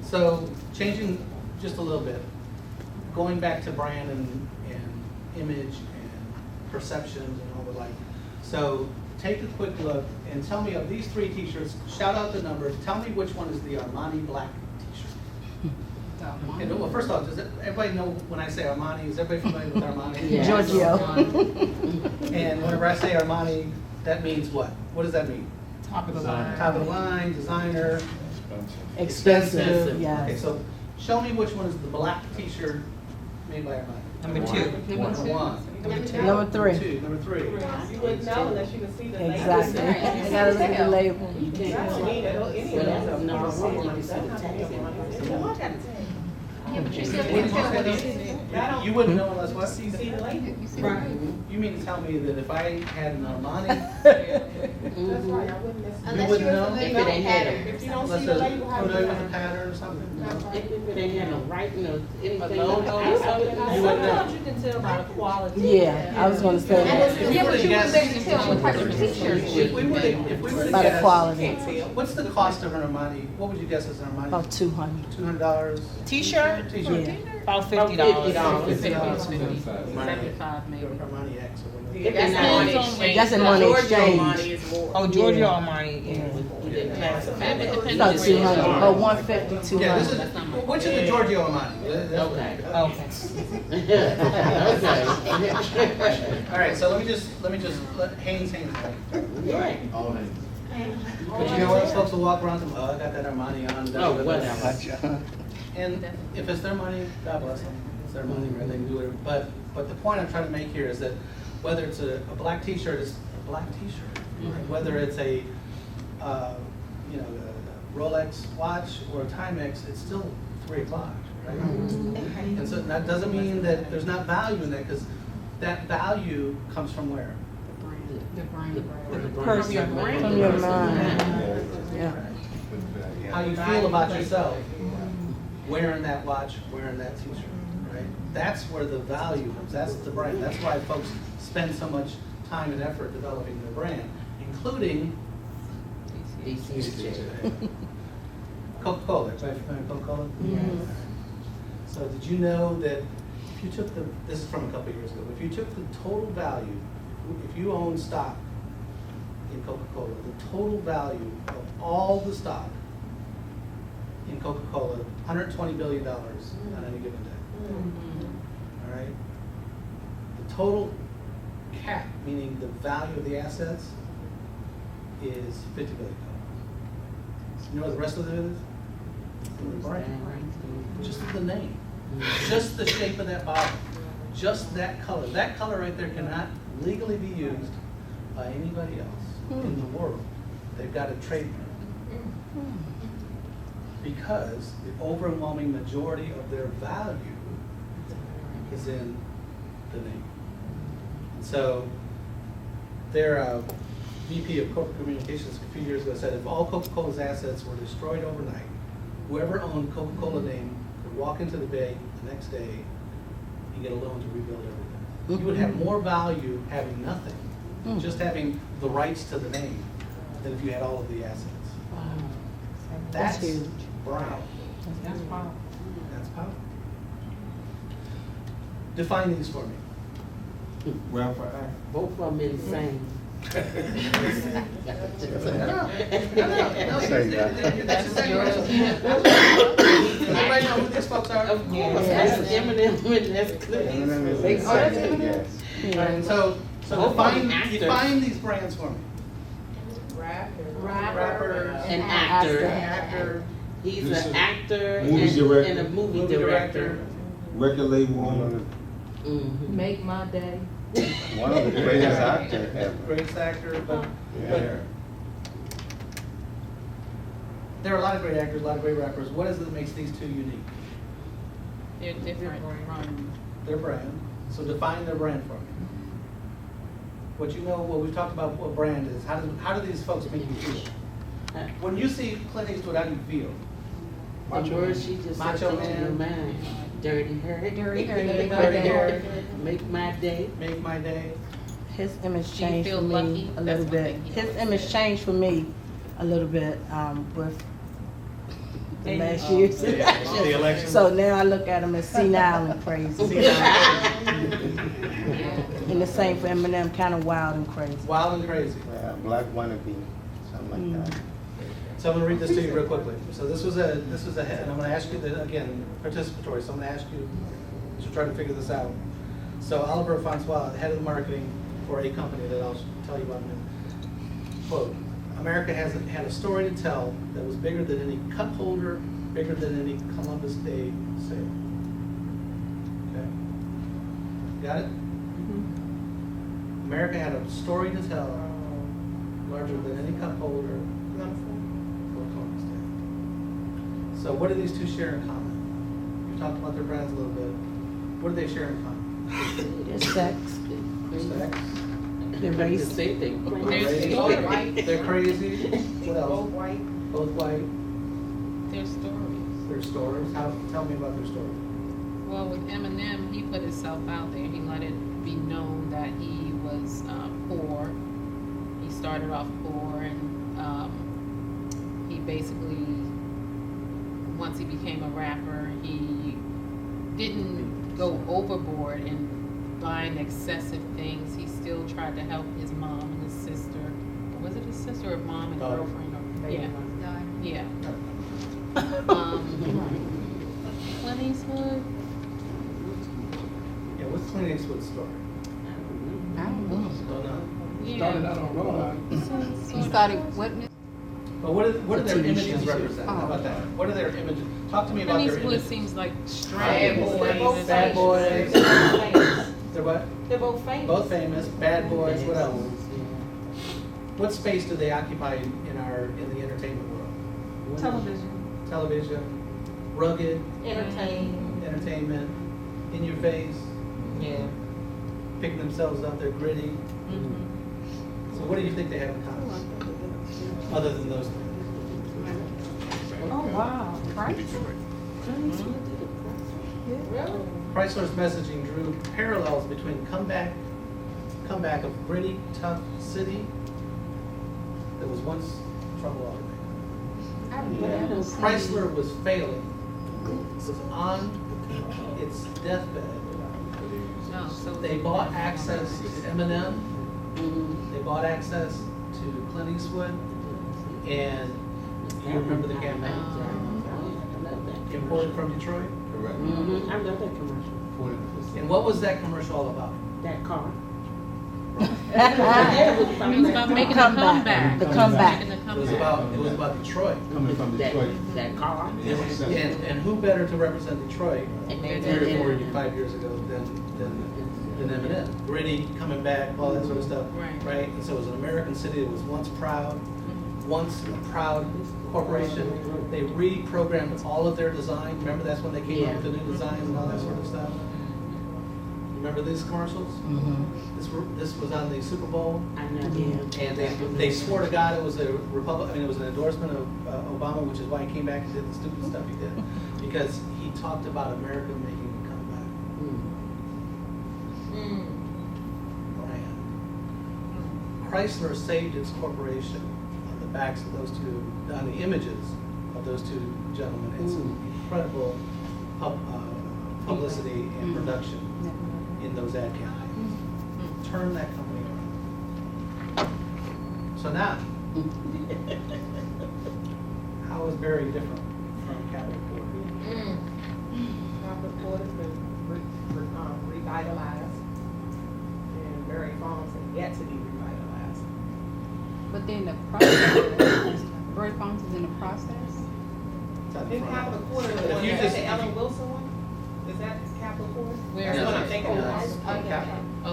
So, changing just a little bit, going back to brand and image and perceptions and all the like. So, take a quick look and tell me of these 3 t-shirts, shout out the numbers, tell me which one is the Armani black t-shirt. And, well, first off, does everybody know when I say Armani, is everybody familiar with Armani? Yes. Giorgio. And whenever I say Armani, that means what? What does that mean? Top of the line. Top of the line, designer. Expensive, yes. Okay, so show me which one is the black t-shirt made by Armani. Number 2. Number 1. Number 3. Number 2. Number 3. You wouldn't know unless you could see the label. Exactly. You gotta look at the label. You can't That's tell. me, that any of That's them. number 1, you see the tax on it. Yeah, but you What still did you can't tell say what though? You wouldn't know unless what? See the label. Right. You mean to tell me that if I had an Armani, That's right, I wouldn't necessarily. you wouldn't know? If it ain't had a, If you don't Unless see the there's label, how do photo you with a know? pattern or something? That's right. if it ain't had no writing or anything. logo I or something. You wouldn't know. You can tell by the quality. Yeah, I was gonna say that. Yeah, but you wouldn't be able to tell what type of t-shirt. If we were to By the guess, quality. what's the cost of an Armani? What would you guess is an Armani? About 200. $200? T-shirt? T-shirt. Yeah. About $50. $75 maybe. Armani X or whatever. If it's not on exchange. That's in one Giorgio exchange. Armani is more. Oh, Giorgio Yeah. Armani, yeah. About 200, or 150, Yeah, this is, 200. which is the Giorgio Armani? Okay. Okay. All right, so let me just let Haynes. Right. But you know what, folks will walk around and, oh, I got that Armani on. Oh, whatever. And if it's their money, God bless them, it's their money, right, they can do it. But the point I'm trying to make here is that whether it's a black t-shirt, it's a black t-shirt. Mm-hmm. Whether it's a, you know, a Rolex watch or a Timex, it's still 3 o'clock, right? Mm-hmm. And so that doesn't mean that there's not value in that, because that value comes from where? The brand. Person, from your mind. Yeah. How you feel about yourself wearing that watch, wearing that t-shirt, right? That's where the value comes. That's the brand. That's why folks spend so much time and effort developing their brand, including Coca-Cola. Everybody familiar with Coca-Cola? Yes. So did you know that if you took this is from a couple of years ago, if you took the total value, if you own stock in Coca-Cola, the total value of all the stock in Coca-Cola, $120 billion on any given day. All right? The total cap, meaning the value of the assets, is $50 billion. You know what the rest of it is? The brand. Just the name. Just the shape of that bottle. Just that color. That color right there cannot legally be used by anybody else in the world. They've got a trademark. Because the overwhelming majority of their value is in the name. And so their VP of Corporate Communications a few years ago said if all Coca-Cola's assets were destroyed overnight, whoever owned Coca-Cola name could walk into the bank the next day and get a loan to rebuild everything. You would have more value having nothing, just having the rights to the name, than if you had all of the assets. That's huge. Brown. That's powerful. That's powerful. Define these for me. Welfare Act. Both of them in the same. No, Say that. that's exactly right. Everybody know who these folks are? Of course, that's Eminem and that's Eminem is Cookies. exactly, yes. All right, so Both of them actors. define these brands for me. Rapper. An actor. Actor, He's Producer. an actor Movie director. and a movie movie director. Record label owner. Mhm. Make my day. One of the greatest actors ever. greatest actor, but Yeah. there are a lot of great actors, a lot of great rappers. What is it that makes these two unique? They're different from. Their brand. So define their brand for me. What you know, what we've talked about what brand is, how do these folks make you feel? When you see Clint Eastwood, how do you feel? The word she just said, Macho in your Man. mind. Dirty Harry. Dirty Harry. Dirty Harry. Make my day. Make my day. His image Do you changed feel for me lucky? a That's little one bit. thing he His always image said. changed for me a little bit with the And- last year's The election. election. So now I look at him as senile and crazy. And the same for Eminem, kind of wild and crazy. Wild and crazy. Yeah, Black wannabe, something like that. So I'm gonna read this to you real quickly. So this was a, and I'm gonna ask you that, again, participatory, so I'm gonna ask you to try to figure this out. So Oliver Francois, head of the marketing for a company that I'll tell you about in a minute. Quote, America hasn't had a story to tell that was bigger than any cup holder, bigger than any Columbus Day sale. Okay? Got it? America had a story to tell larger than any cup holder for Columbus Day. So what do these two share in common? You talked about their brands a little bit. What do they share in common? Their sex, Sex. their The race. same thing. They're crazy. What else? Both white. Both white. Their stories. Their stories. Tell me about their story. Well, with Eminem, he put himself out there. He let it be known that he was poor. He started off poor, and he basically, once he became a rapper, he didn't go overboard in buying excessive things. He still tried to help his mom and his sister. Was it his sister or mom and Daughter. girlfriend? Or, yeah. Yeah. Clint Eastwood. Yeah, what's Clint Eastwood's story? I don't know. Don't know. Yeah. Started out on Roll. He started what? But what do their TV images show. represent? How about that? What are their images? Talk to me about Clint their Eastwood images. seems like Bad strange. boys. Bad boys. Famous. They're what? They're both famous. Both famous. Bad boys. What else? What space do they occupy in the entertainment world? Television. Television, rugged, Entertainment. in your face, Yeah. picking themselves up, they're gritty. So what do you think they have in common? Other than those things? Oh, wow. Really? Chrysler's messaging drew parallels between comeback of gritty, tough city that was once trouble all around. Chrysler was failing. It was on its deathbed. No, so They bought access to Eminem. They bought access to Clint Eastwood, and you remember the campaign? Imported from Detroit? Correct. Mm-hmm. I love that commercial. And what was that commercial all about? That car. It was about making a comeback. The comeback. Making a It comeback. was about Detroit. Coming from Detroit. That car. And who better to represent Detroit And 3 or 5 years ago than Eminem? Gritty, coming back, all that sort of stuff. Right. And so it was an American city that was once a proud corporation. They reprogrammed all of their design. Remember, that's when they came up with the new designs and all that sort of stuff. Remember these commercials? This was on the Super Bowl. I know, yeah. And they swore to God it was a it was an endorsement of Obama, which is why he came back and did the stupid stuff he did, because he talked about America making a comeback. Brand. Chrysler saved its corporation on the backs of those two, on the images of those two gentlemen. It's incredible publicity and production in those ad campaigns. Turn that company around. So now, how is Barry different from Capital Quarter? Capital Quarter's been revitalized, and Berry Farms have yet to be revitalized. But then the process, Bird Farms is in the process? It's I at the think front. Capital Quarter, But the if one, you that's just- the Ellen Wilson one? Is that Capital Quarter? Where That's is what it? I'm thinking of. Okay. Oh,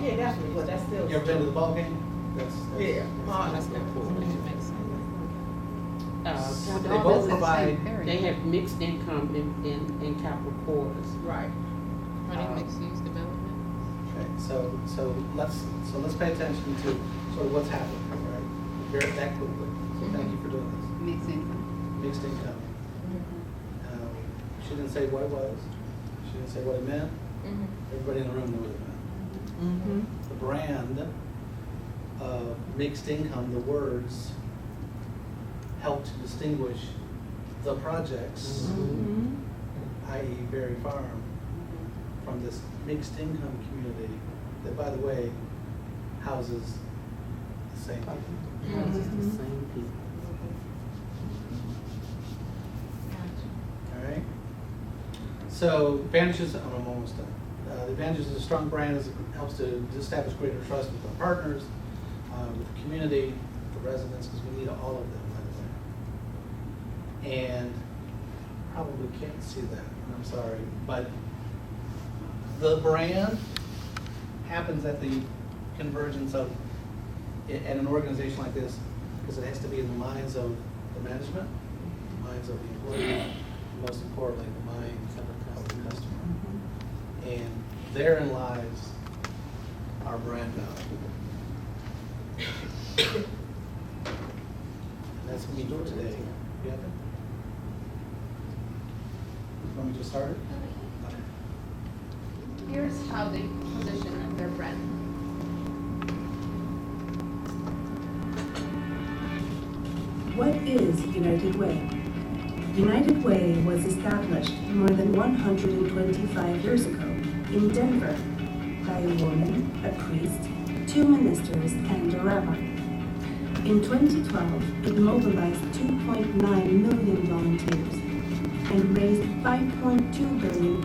yeah, that's what it was, that's still. You ever been to the ball game? That's Yeah. that's their pool. Makes sense. They all both that's in the provide. same area. They have mixed income in capital quarters. Right. Are they mixed use development? Okay, so let's pay attention to sort of what's happening, right? Very that quickly. So thank you for doing this. Mixed income. Mixed income. She didn't say what it was. She didn't say what it meant. Everybody in the room knew what it meant. The brand of mixed income, the words help to distinguish the projects, i.e. Berry Farm, from this mixed income community that, by the way, houses the same people. It's the same people. All right. So advantages, I'm almost done. The advantages of a strong brand is it helps to establish greater trust with our partners, with the community, the residents, because we need all of them, by the way. And probably can't see that, I'm sorry, but the brand happens at the convergence of, at an organization like this, because it has to be in the minds of the management, the minds of the employee, and most importantly, the minds of the customer. And therein lies our brand value. And that's what we do today. You have it? Want me to start it? Here's how they position their brand. What is United Way? United Way was established more than 125 years ago in Denver by a woman, a priest, 2 ministers, and a rabbi. In 2012, it mobilized 2.9 million volunteers and raised $5.2 billion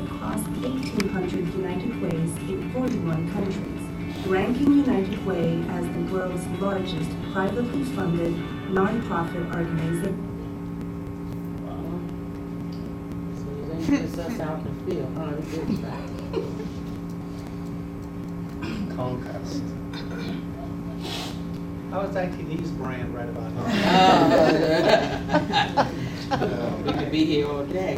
across 1,800 United Ways in 41 countries, ranking United Way as the world's largest privately funded nonprofit organization. So you let us out the field, huh? It's good stuff. Comcast. How is ITD's brand right about now? We could be here all day.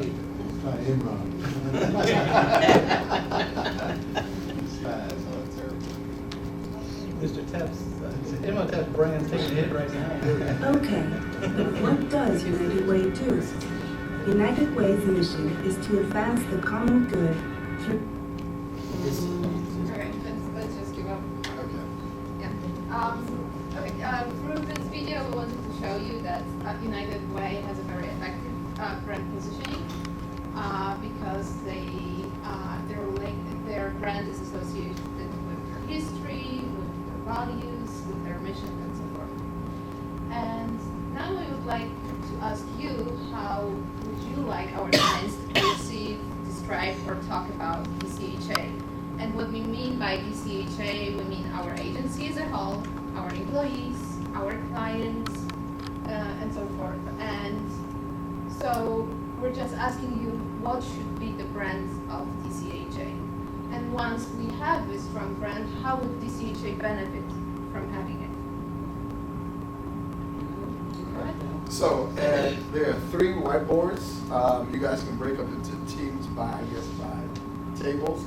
Mr. Tepps, Imhotep's brand's taking a hit right now. Okay, but what does United Way do? United Way's mission is to advance the common good through. Alright, let's just give up. Okay. Yeah. Okay, through this video we wanted to show you that United Way has a very effective brand positioning because their brand is associated with their history, with their values, with their their mission and so forth. And now I would like to ask you, how would you like our clients to perceive, describe, or talk about DCHA? And what we mean by DCHA, we mean our agency as a whole, our employees, our clients, and so forth. And so we're just asking you, what should be the brand of DCHA? And once we have a strong brand, how would DCHA benefit from having it? So, and there are 3 whiteboards. You guys can break up into teams by tables.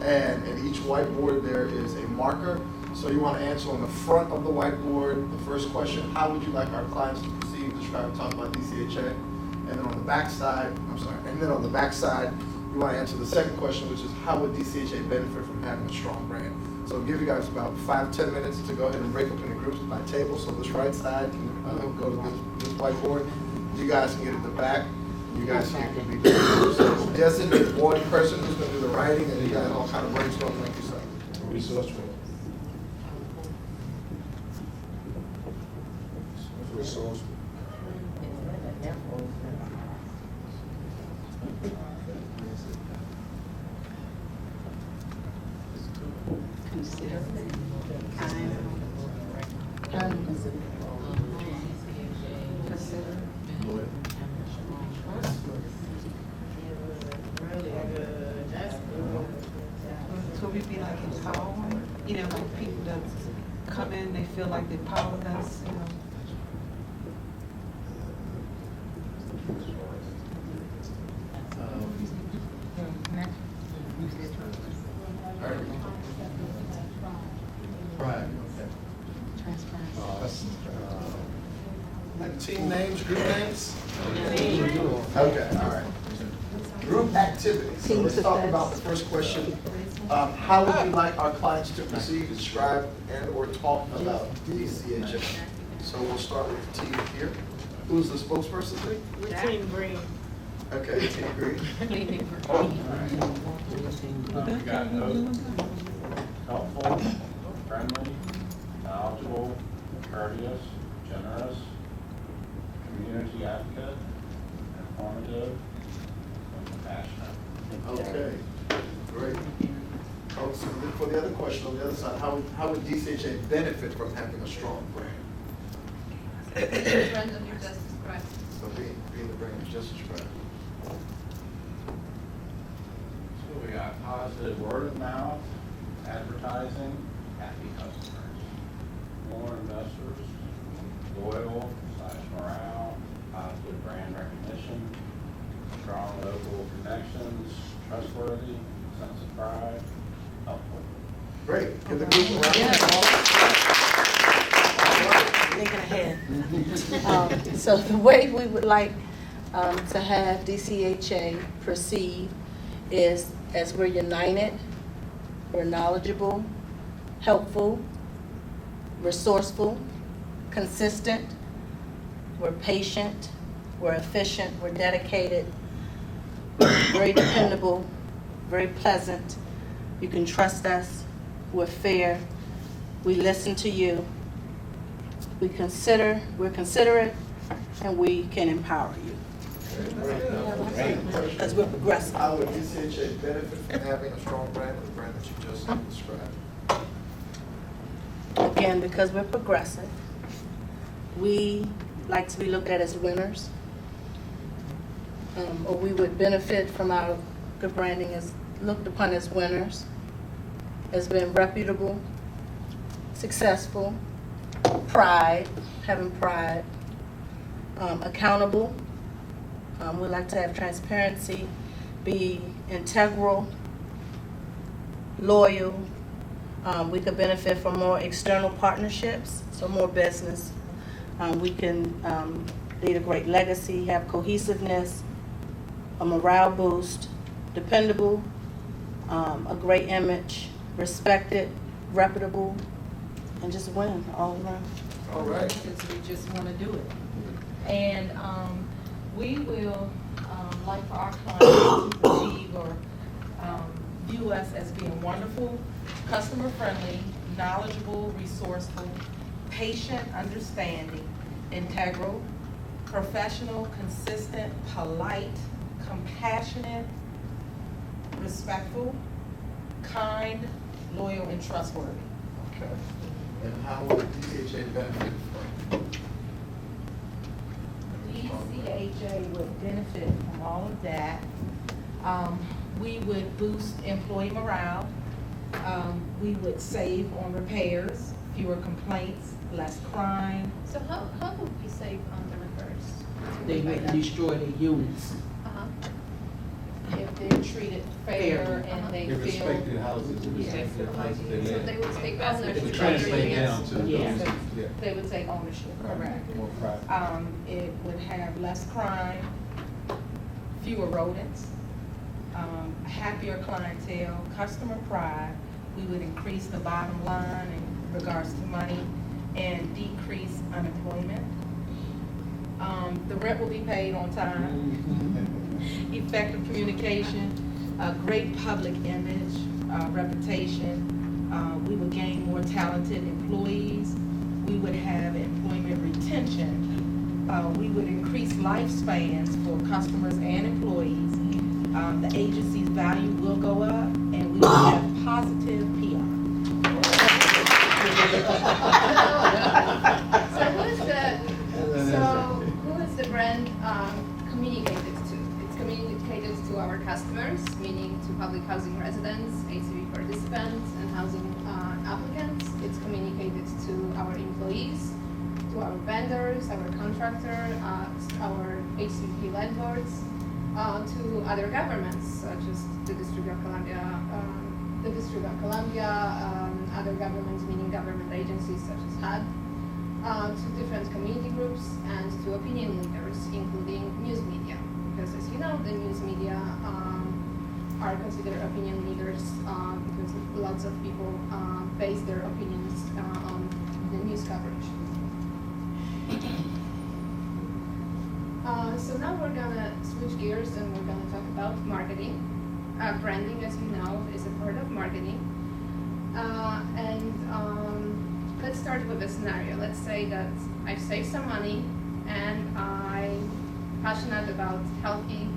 And in each whiteboard there is a marker. So you want to answer on the front of the whiteboard the first question: how would you like our clients to perceive, describe, talk about DCHA? And then on the back side, you want to answer the second question, which is how would DCHA benefit from having a strong brand? So I'll give you guys about 5-10 minutes to go ahead and break up into groups by table. So this right side can go to this whiteboard. You guys can get at the back. You guys can be designate one person who's going to do the writing, and you guys all kind of brainstorm like yourself. Resourceful. So we be like empowering, you know, when people that come in, they feel like they're part of us, you know. Right. And team names, group names? Okay, all right. Group activities. So let's talk about the first question. How would you like our clients to perceive, describe, and or talk about DCHA? So we'll start with the team here. Who's the spokesperson? We're Team Green. Okay, Team Green. You got hope, helpful, friendly, knowledgeable, courteous, generous, community advocate, informative, and compassionate. Okay, great. Oh, so for the other question on the other side, how would DCHA benefit from having a strong brand? The brand that you just described. So being the brand you just described. So we got positive word of mouth, advertising, happy customers, more investors, loyal / morale, positive brand recognition, strong local connections, trustworthy, sense of pride, helpful. Great. Give the group a round of applause. Thinking ahead. So the way we would like to have DCHA perceive is as we're united, we're knowledgeable, helpful, resourceful, consistent, we're patient, we're efficient, we're dedicated, very dependable, very pleasant. You can trust us, we're fair, we listen to you, we're considerate, and we can empower you. As we're progressive. How would DCHA benefit from having a strong brand, the brand that you just described? Again, because we're progressive, we like to be looked at as winners, or we would benefit from our good branding as looked upon as winners, as being reputable, successful, having pride, accountable. We like to have transparency, be integral, loyal. We could benefit from more external partnerships, so more business. We can lead a great legacy, have cohesiveness, a morale boost, dependable, a great image, respected, reputable, and just win all around. All right. Because we just want to do it. And we will like for our clients to perceive or view us as being wonderful, customer friendly, knowledgeable, resourceful, patient, understanding, integral, professional, consistent, polite, compassionate, respectful, kind, loyal, and trustworthy. Okay. And how would DCHA benefit from? DCHA would benefit from all of that. We would boost employee morale. We would save on repairs, fewer complaints, less crime. So how would we save on the repairs? They would destroy the units. If they're treated fair and they They feel. respected houses, they respected houses. So they would take ownership. It would translate down to Yeah. those, yeah. They would take ownership, correct. More private. It would have less crime, fewer rodents, happier clientele, customer pride. We would increase the bottom line in regards to money and decrease unemployment. The rent will be paid on time. Effective communication, a great public image, reputation. We would gain more talented employees. We would have employment retention. We would increase lifespans for customers and employees. The agency's value will go up, and we will have positive PR. Who is the brand communicated to? It's communicated to our customers, meaning to public housing residents, HCV participants, and housing applicants. It's communicated to our employees, to our vendors, our contractor, our HCP landlords, to other governments such as the District of Columbia, other governments, meaning government agencies such as HUD, to different community groups, and to opinion leaders, including news media. Because as you know, the news media are considered opinion leaders because lots of people base their opinions on the news coverage. So now we're gonna switch gears and we're gonna talk about marketing. Branding, as you know, is a part of marketing. Let's start with a scenario. Let's say that I've saved some money and I'm passionate about healthy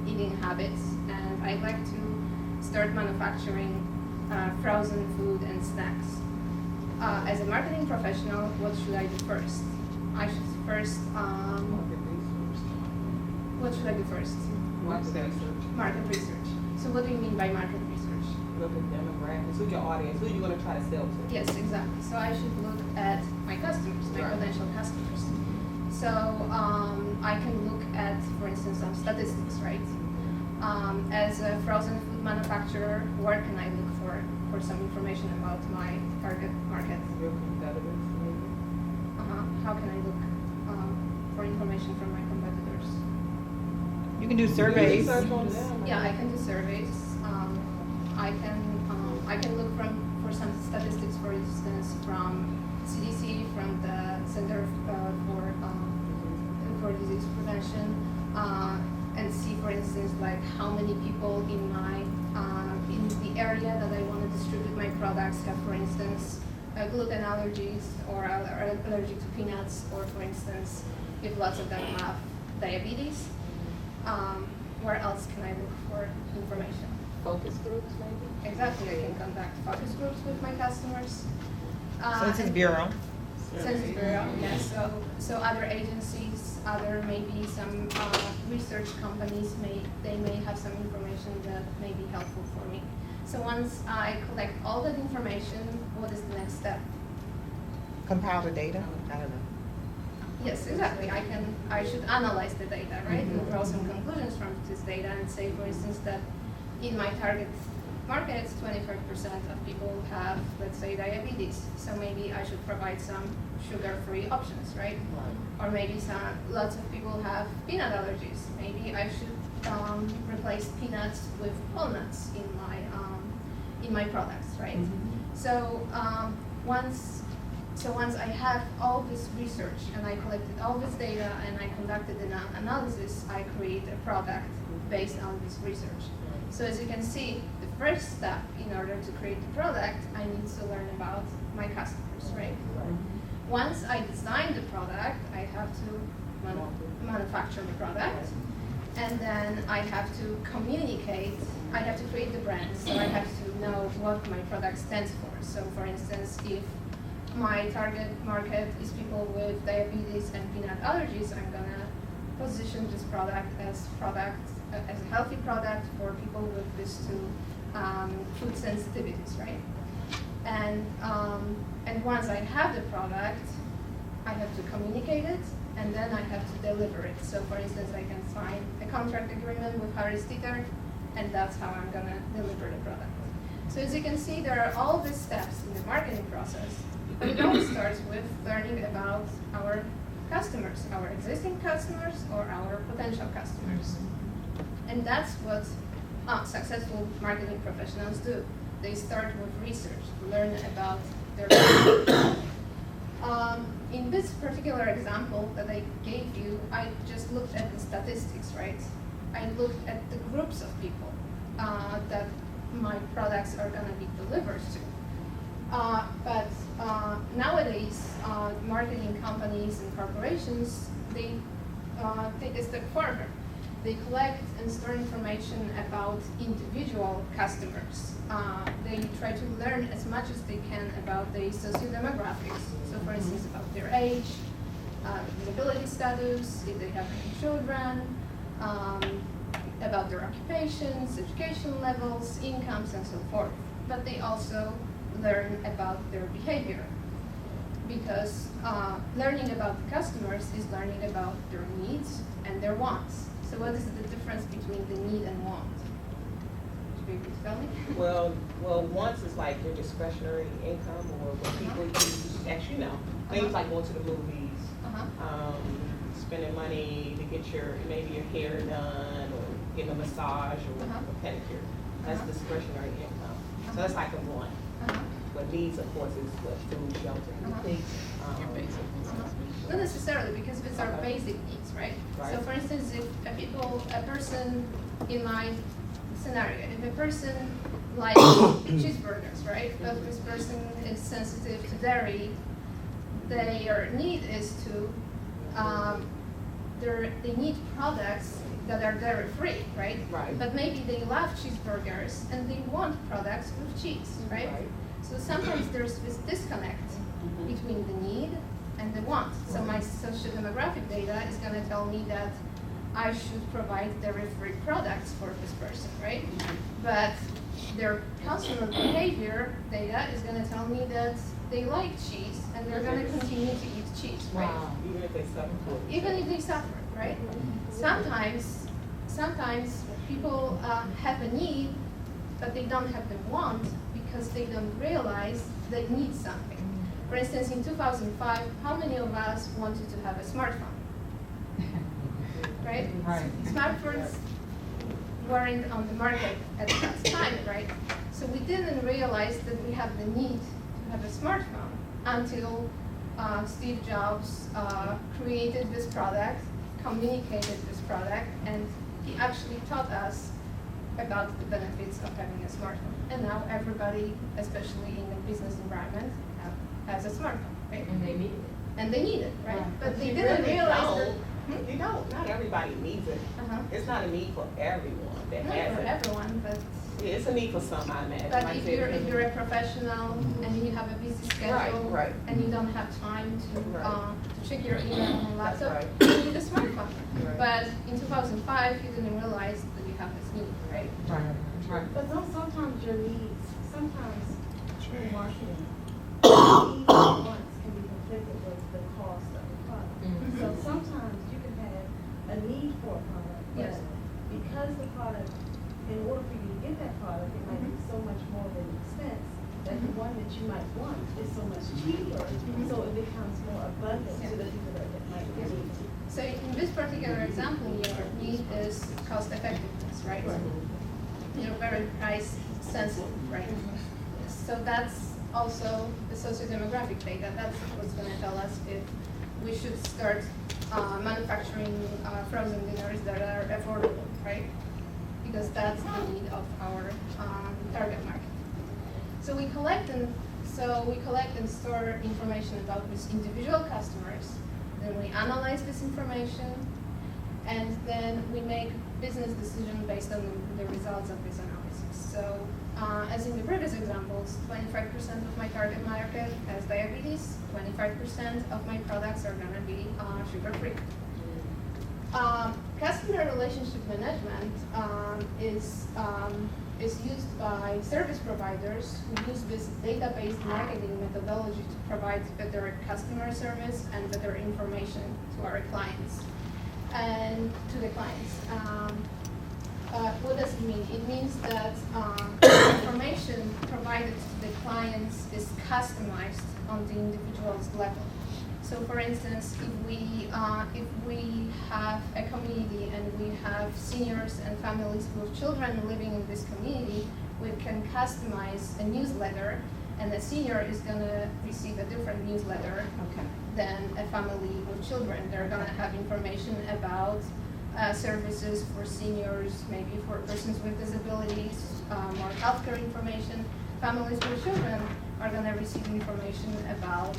eating habits, and I'd like to start manufacturing frozen food and snacks. As a marketing professional, what should I do first? I should first, what should I do first? Market research. Market research. So what do you mean by market research? Look at demographics, who's your audience, who are you gonna try to sell to? Yes, exactly. So I should look at my customers, my potential customers. So I can look at, for instance, some statistics, right? As a frozen food manufacturer, where can I look for some information about my target market? Your competitors, maybe? How can I look for information from my competitors? You can do surveys. Yeah, I can do surveys. I can look for some statistics, for instance, from CDC, from the Center for Disease Prevention, and see, for instance, like how many people in my in the area that I want to distribute my products have, for instance, gluten allergies or are allergic to peanuts, or for instance, if lots of them have diabetes. Where else can I look for information? Focus groups, maybe? Exactly, I can conduct focus groups with my customers. Census Bureau. Census Bureau, yes. So other agencies, other maybe some research companies may have some information that may be helpful for me. So once I collect all that information, what is the next step? Compile the data. I don't know. Yes, exactly. I should analyze the data, right? And draw some conclusions from this data and say, for instance, that in my target markets, 25% of people have, let's say, diabetes. So maybe I should provide some sugar-free options, right? Or maybe lots of people have peanut allergies. Maybe I should replace peanuts with walnuts in my products, right? So once I have all this research and I collected all this data and I conducted an analysis, I create a product based on this research. So as you can see, the first step in order to create the product, I need to learn about my customers, right? once I design the product, I have to manufacture the product, and then I have to communicate, I have to create the brand, so I have to know what my product stands for. So for instance, if my target market is people with diabetes and peanut allergies, I'm gonna position this product as a healthy product for people with these two food sensitivities, right? And once I have the product, I have to communicate it, and then I have to deliver it. So for instance, I can sign a contract agreement with Harris Teeter, and that's how I'm gonna deliver the product. So as you can see, there are all these steps in the marketing process, but it all starts with learning about our customers, our existing customers or our potential customers. And that's what successful marketing professionals do. They start with research, learn about their customers. In this particular example that I gave you, I just looked at the statistics, right? I looked at the groups of people that my products are gonna be delivered to. But nowadays, marketing companies and corporations, they take a step further. They collect and store information about individual customers. They try to learn as much as they can about their sociodemographics. So for instance, about their age, disability status, if they have any children, about their occupations, education levels, incomes, and so forth. But they also learn about their behavior, because learning about the customers is learning about their needs and their wants. So what is the difference between the need and want? Would you be able to tell me? Well, wants is like your discretionary income, or what people use, as you know, things like going to the movies, spending money to get maybe your hair done, or getting a massage, or a pedicure. That's discretionary income. So that's like a want. But needs, of course, is what food, shelter, Not necessarily, because these are basic needs, right? Right. So for instance, if a person in my scenario, if a person likes cheeseburgers, right? But this person is sensitive to dairy, their need is to, they need products that are dairy-free, right? Right. But maybe they love cheeseburgers and they want products with cheese, right? So sometimes there's this disconnect between the need and the want. So my socio-demographic data is going to tell me that I should provide dairy-free products for this person, right? But their consumer behavior data is going to tell me that they like cheese and they're going to continue to eat cheese, right? Wow. Even if they suffer. Even if they suffer, right? Sometimes people have a need, but they don't have the want because they don't realize they need something. For instance, in 2005, how many of us wanted to have a smartphone? Right? Smartphones weren't on the market at that time, right? So we didn't realize that we have the need to have a smartphone until Steve Jobs created this product, communicated this product, and he actually taught us about the benefits of having a smartphone. And now everybody, especially in the business environment, has a smartphone, right? And they need it. And they need it, right? But they didn't realize that. You don't. Not everybody needs it. It's not a need for everyone that Not has for it. everyone, but. Yeah, it's a need for some, I imagine. But Like if I said, you're a professional and you have a busy schedule Right. and you don't have time to check your email on a That's laptop, right. you need a smartphone. Right. But in 2005, you didn't realize that you have this need, right? But sometimes your needs, sometimes in marketing, needs and wants can be conflicted with the cost of the product. So sometimes you can have a need for a product, but because the product, in order for you to get that product, it might be so much more than expense, that the one that you might want is so much cheaper, so it becomes more abundant to the people that might need it. So in this particular example, your need is cost effectiveness, right? You're very price sensitive, right? So that's also the socio-demographic data. That's what's going to tell us if we should start manufacturing frozen dinners that are affordable, right? Because that's the need of our target market. So we collect and So we collect and store information about these individual customers. Then we analyze this information, and then we make business decisions based on the results of this analysis. So, as in the previous examples, 25% of my target market has diabetes, 25% of my products are gonna be sugar-free. Customer relationship management is used by service providers who use this database marketing methodology to provide better customer service and better information to our clients and to the clients. What does it mean? It means that information provided to the clients is customized on the individual's level. So for instance, if we have a community and we have seniors and families with children living in this community, we can customize a newsletter, and the senior is gonna receive a different newsletter than a family with children. They're gonna have information about services for seniors, maybe for persons with disabilities, more healthcare information. Families with children are going to receive information about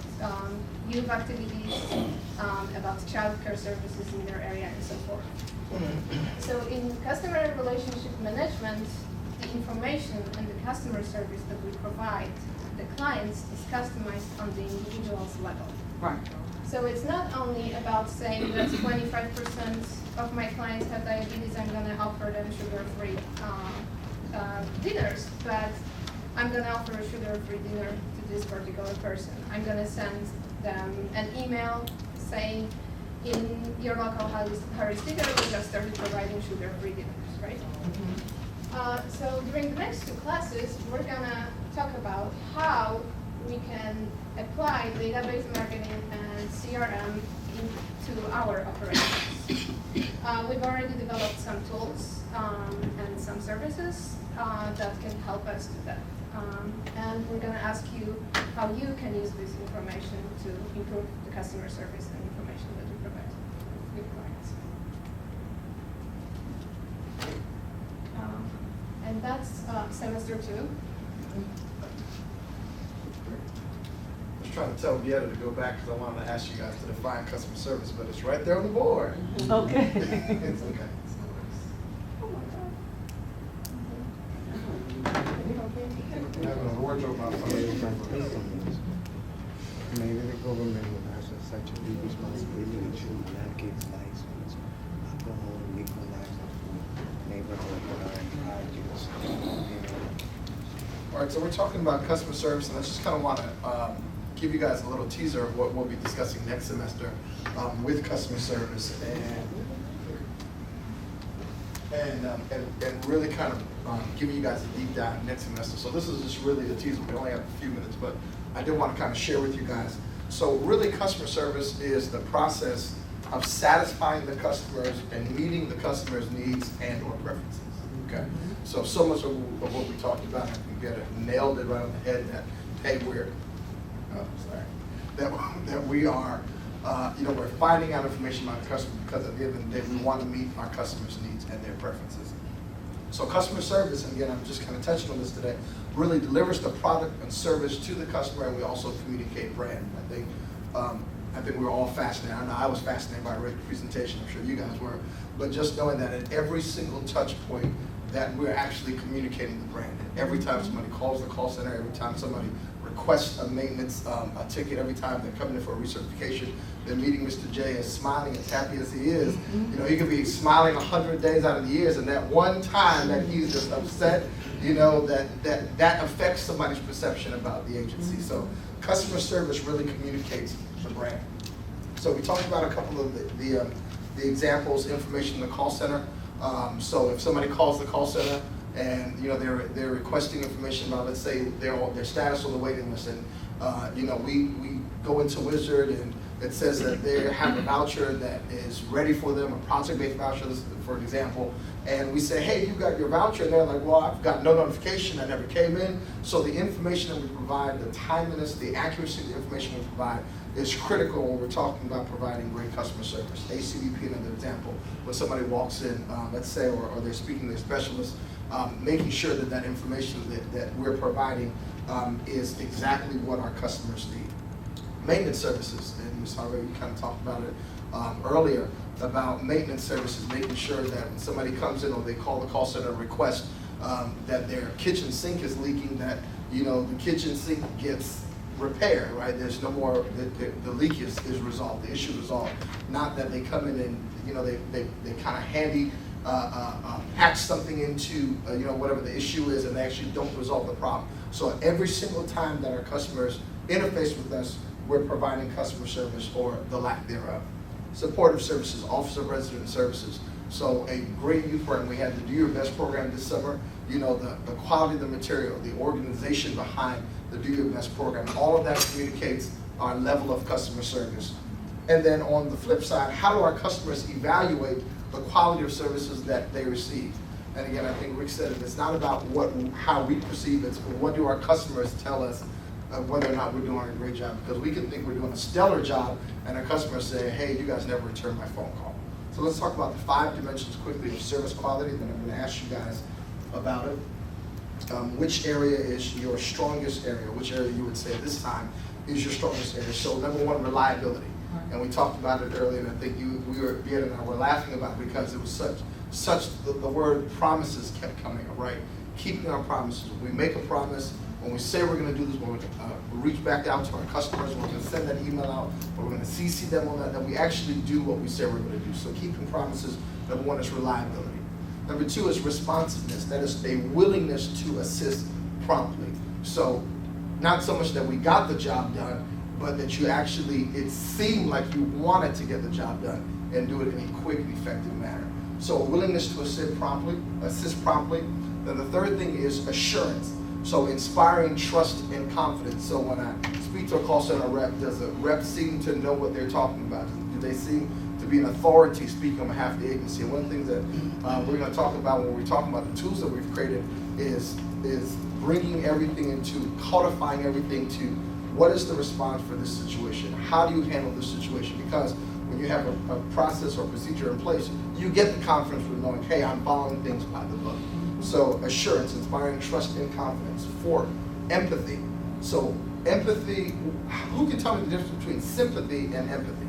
youth activities, about childcare services in their area, and so forth. So in customer relationship management, the information and the customer service that we provide the clients is customized on the individual's level. Right. So it's not only about saying that 25% of my clients have diabetes, I'm going to offer them sugar-free dinners, but I'm going to offer a sugar-free dinner to this particular person. I'm going to send them an email saying, in your local Harris Teeter, we just started providing sugar-free dinners, right? So during the next two classes, we're going to talk about how we can apply database marketing and CRM into our operations. We've already developed some tools and some services that can help us do that. And we're going to ask you how you can use this information to improve the customer service and information that you provide with clients. And that's semester 2. I was trying to tell Vieta to go back because I wanted to ask you guys to define customer service, but it's right there on the board. Okay. It's okay. Having a wardrobe malfunction. Maybe the government will have such a big responsibility to navigate license, alcohol, legal license, neighborhood All right, so we're talking about customer service, and I just kind of want to give you guys a little teaser of what we'll be discussing next semester with customer service, and really kind of giving you guys a deep dive next semester. So this is just really a teaser. We only have a few minutes, but I did want to kind of share with you guys. So really, customer service is the process of satisfying the customers and meeting the customer's needs and or preferences. Okay. So much of what we talked about, I think Vieta nailed it right on the head. That hey, that we are, we're finding out information about the customer because at the end of the day, we want to meet our customers' needs and their preferences. So customer service, and again, I'm just kind of touching on this today, really delivers the product and service to the customer, and we also communicate brand. I think we're all fascinated. I know I was fascinated by Rick's presentation. I'm sure you guys were. But just knowing that at every single touch point, that we're actually communicating the brand. And every time somebody calls the call center, every time somebody requests a maintenance a ticket, every time they're coming in for a recertification, they're meeting Mr. J as smiling, as happy as he is. He could be smiling 100 days out of the year, and that one time that he's just upset, that affects somebody's perception about the agency. So customer service really communicates the brand. So we talked about a couple of the examples, information in the call center. So if somebody calls the call center and they're requesting information about, let's say, their status on the waiting list, and we go into Wizard and it says that they have a voucher that is ready for them, a project-based voucher, for example, and we say, hey, you got your voucher, and they're like, well, I've got no notification, I never came in. So the information that we provide, the timeliness, the accuracy of the information we provide is critical when we're talking about providing great customer service. ACDP, another example, when somebody walks in, let's say, or they're speaking to a specialist, making sure that that information that we're providing is exactly what our customers need. Maintenance services, and Ms. Harvey, you kind of talked about it earlier, about maintenance services, making sure that when somebody comes in or they call the call center and request that their kitchen sink is leaking, that the kitchen sink gets repaired, right? There's no more, the leak is resolved, the issue is resolved. Not that they come in and they kind of handy patch something into whatever the issue is, and they actually don't resolve the problem. So every single time that our customers interface with us, we're providing customer service or the lack thereof. Supportive services, Office of Resident Services. So a great youth program. We had the Do Your Best program this summer. The quality of the material, the organization behind the Do Your Best program, all of that communicates our level of customer service. And then on the flip side, how do our customers evaluate the quality of services that they receive? And again, I think Rick said it, it's not about how we perceive it, it's what do our customers tell us whether or not we're doing a great job, because we can think we're doing a stellar job and our customers say, hey, you guys never return my phone call. So let's talk about the 5 dimensions quickly of service quality, then I'm going to ask you guys about it. Which area is your strongest area? Which area you would say this time is your strongest area? So number 1, reliability. And we talked about it earlier, and I think Beata and I were laughing about it because it was the word promises kept coming up, right? Keeping our promises. We make a promise. When we say we're going to do this, when we reach back out to our customers, we're going to send that email out, or we're going to CC them on that we actually do what we say we're going to do. So keeping promises, number 1 is reliability. Number 2 is responsiveness. That is a willingness to assist promptly. So not so much that we got the job done, but that it seemed like you wanted to get the job done and do it in a quick and effective manner. So a willingness to assist promptly. Then the third thing is assurance. So inspiring trust and confidence. So when I speak to a call center rep, does a rep seem to know what they're talking about? Do they seem to be an authority speaking on behalf of the agency? And one of the things that we're going to talk about when we're talking about the tools that we've created is bringing everything into, codifying everything to what is the response for this situation? How do you handle this situation? Because when you have a process or procedure in place, you get the confidence with knowing, hey, I'm following things by the book. So assurance, inspiring trust and confidence. 4, empathy. So empathy, who can tell me the difference between sympathy and empathy?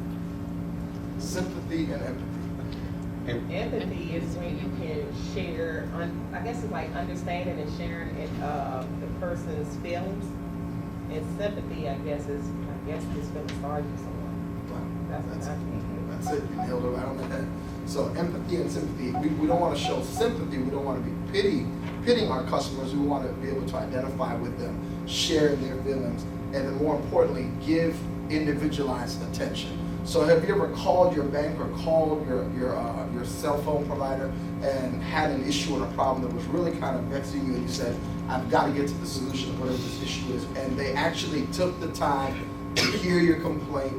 Sympathy and empathy. Empathy is when you can share, I guess it's like understanding and sharing the person's feelings. And sympathy, I guess, is feeling sorry for someone. That's it. You nailed it right on the head. So empathy and sympathy. We don't want to show sympathy. We don't want to be pitying our customers. We want to be able to identify with them, share their feelings, and then more importantly, give individualized attention. So have you ever called your bank or called your cell phone provider and had an issue or a problem that was really kind of vexing you, and you said, I've got to get to the solution of whatever this issue is, and they actually took the time to hear your complaint,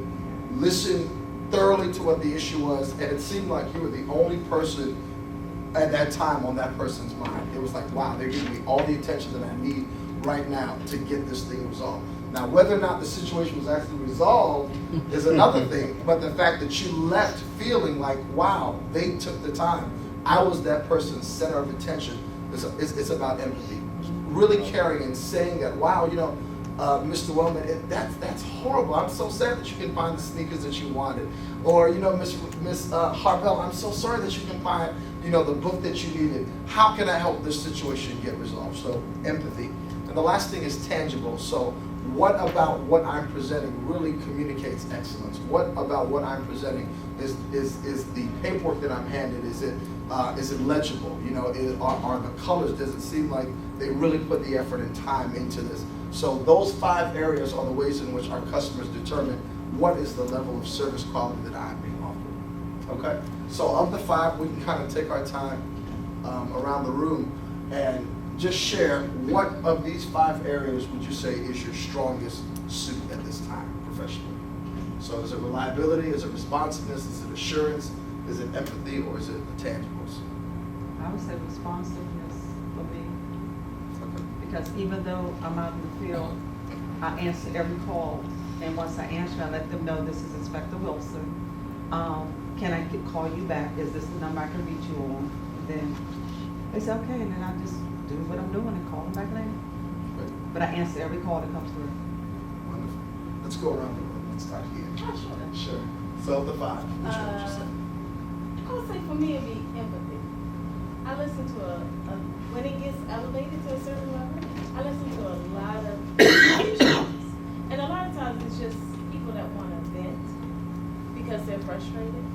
listen thoroughly to what the issue was, and it seemed like you were the only person at that time on that person's mind. It was like, wow, they're giving me all the attention that I need right now to get this thing resolved. Now, whether or not the situation was actually resolved is another thing, but the fact that you left feeling like, wow, they took the time. I was that person's center of attention. It's about empathy. Really caring and saying that, wow, Mr. Wellman, that's horrible. I'm so sad that you can find the sneakers that you wanted. Or, Miss Harvell, I'm so sorry that you can find, the book that you needed. How can I help this situation get resolved? So empathy. And the last thing is tangible. So what about what I'm presenting really communicates excellence? What about what I'm presenting is the paperwork that I'm handed, is it legible? Are the colors, does it seem like they really put the effort and time into this? So those 5 areas are the ways in which our customers determine what is the level of service quality that I'm being offered. Okay? So of the 5, we can kind of take our time around the room and just share what of these 5 areas would you say is your strongest suit at this time professionally? So is it reliability? Is it responsiveness? Is it assurance? Is it empathy? Or is it the tangibles? I would say responsiveness for me. Because even though I'm out in the field, I answer every call. And once I answer, I let them know this is Inspector Wilson. Can I call you back? Is this the number I can reach you on? Then They say, okay, and then I just do what I'm doing and call them back later. But I answer every call that comes through. Wonderful. Let's go around the room. Let's start here. Sure. So the 5. Which one would you say? I would say for me it'd be empathy. I listen to when it gets elevated to a certain level, I listen to a lot of stories. And a lot of times it's just people that want to vent because they're frustrated.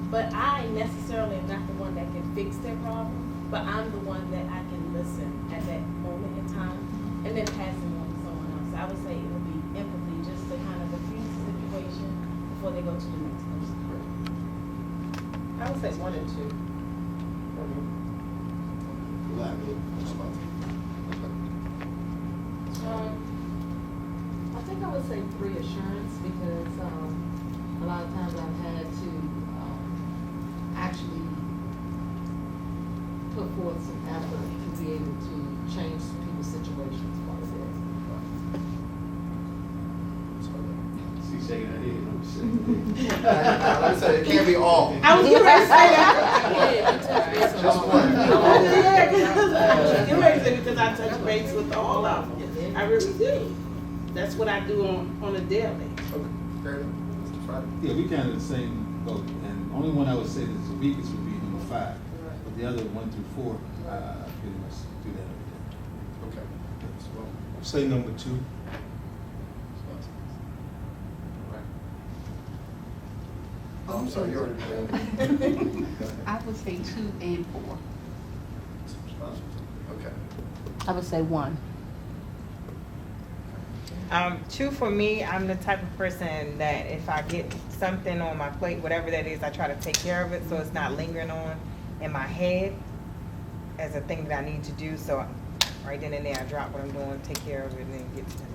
But I necessarily am not the one that can fix their problem, but I'm the one that I can listen at that moment in time and then pass it on to someone else. I would say it would be empathy just to kind of diffuse the situation before they go to the next person. I would say 1 and 2. I think I would say reassurance because a lot of times I've had to actually put forth some effort to be able to change people's situations while See, shaking her head, I'm saying. Like I said, it can't be all. I was getting ready to say that. Just one. Get ready to say because I touch base with all of them. I really do. That's what I do on a daily. Okay, fair enough. Mr. Friday? Yeah, we kind of the same boat, and only one I would say that's the weakest would be number 5. But the other 1 through 4, pretty much do that every day. Okay. Well, Say number 2. Oh, I'm sorry, you already. I would say 2 and 4. Okay. I would say 1. 2 for me, I'm the type of person that if I get something on my plate, whatever that is, I try to take care of it so it's not lingering on in my head as a thing that I need to do. So right then and there, I drop what I'm doing, take care of it, and then get to the next.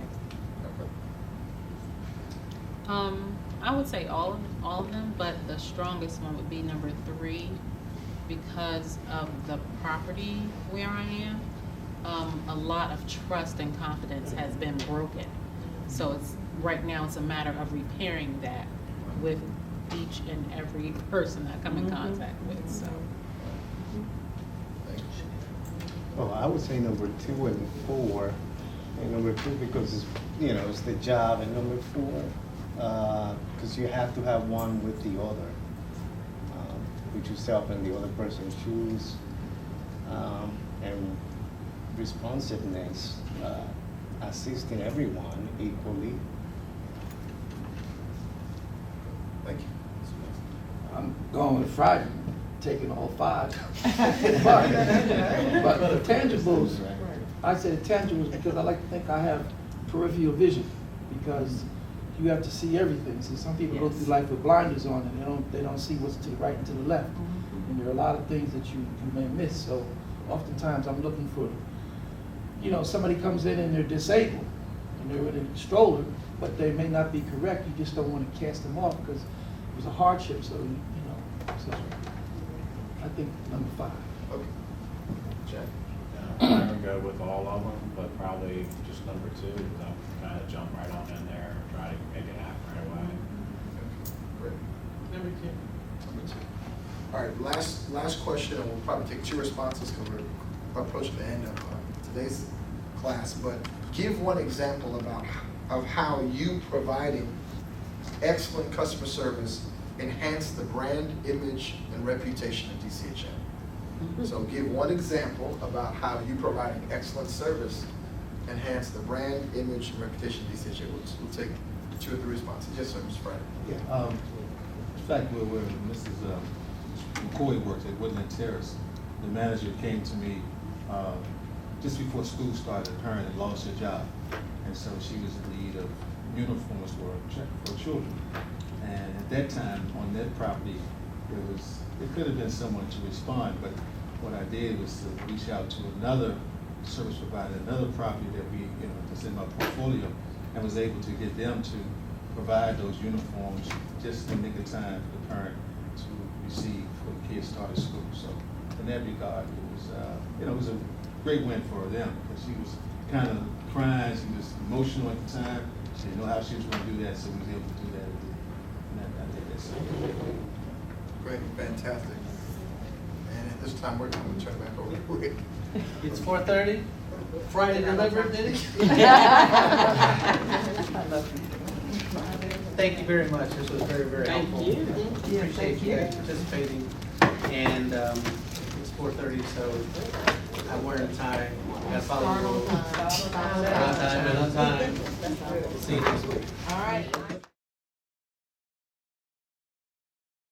I would say all of them, but the strongest one would be number 3 because of the property where I am. A lot of trust and confidence has been broken. So right now it's a matter of repairing that with each and every person I come in contact with. So. Well, I would say number 2 and 4. And number 2 because it's, it's the job, and number 4 because you have to have one with the other. Put yourself in the other person's shoes, and responsiveness, assisting everyone equally. Thank you. I'm going with Friday, taking all 5. But the tangibles, I say the tangibles because I like to think I have peripheral vision because you have to see everything. See, some people go through life with blinders on and they don't see what's to the right and to the left. And there are a lot of things that you may miss. So oftentimes I'm looking for, somebody comes in and they're disabled and they're in a stroller, but they may not be correct. You just don't want to cast them off because it was a hardship. So, so I think number 5. Okay. Jack? I would go with all of them, but probably just number 2 because I'm kind of jump right on in there and try to make it happen right away. Great. Number 2. Number 2. All right, last question, and we'll probably take 2 responses because we're approaching the end of today's class. But give one example of how you providing excellent customer service enhanced the brand, image, and reputation of DCHM. So give one example about how you providing excellent service enhance the brand, image, and reputation of DCHM. We'll take 2 or 3 responses. Yes, sir, Mr. Friday. Yeah. In fact, where Mrs. McCoy works at Woodland Terrace, the manager came to me just before school started. Her had lost her job, and so she was in need of uniforms for children. And at that time, on that property, it could have been someone to respond, but what I did was to reach out to another service provider, another property that that's in my portfolio, and was able to get them to provide those uniforms just in the nick of time for the parent to receive when the kids started school. So in that regard, it was a great win for them because she was kind of crying, she was emotional at the time. She didn't know how she was going to do that, so we was able to do that. And I did that. So. Great, fantastic. And At this time, we're going to turn it back over to Rick. It's 4:30, Friday delivered, did it? Thank you very much, this was very, very Thank helpful. you. Appreciate you guys participating, and it's 4:30, so I'm wearing a tie, I gotta follow the rules.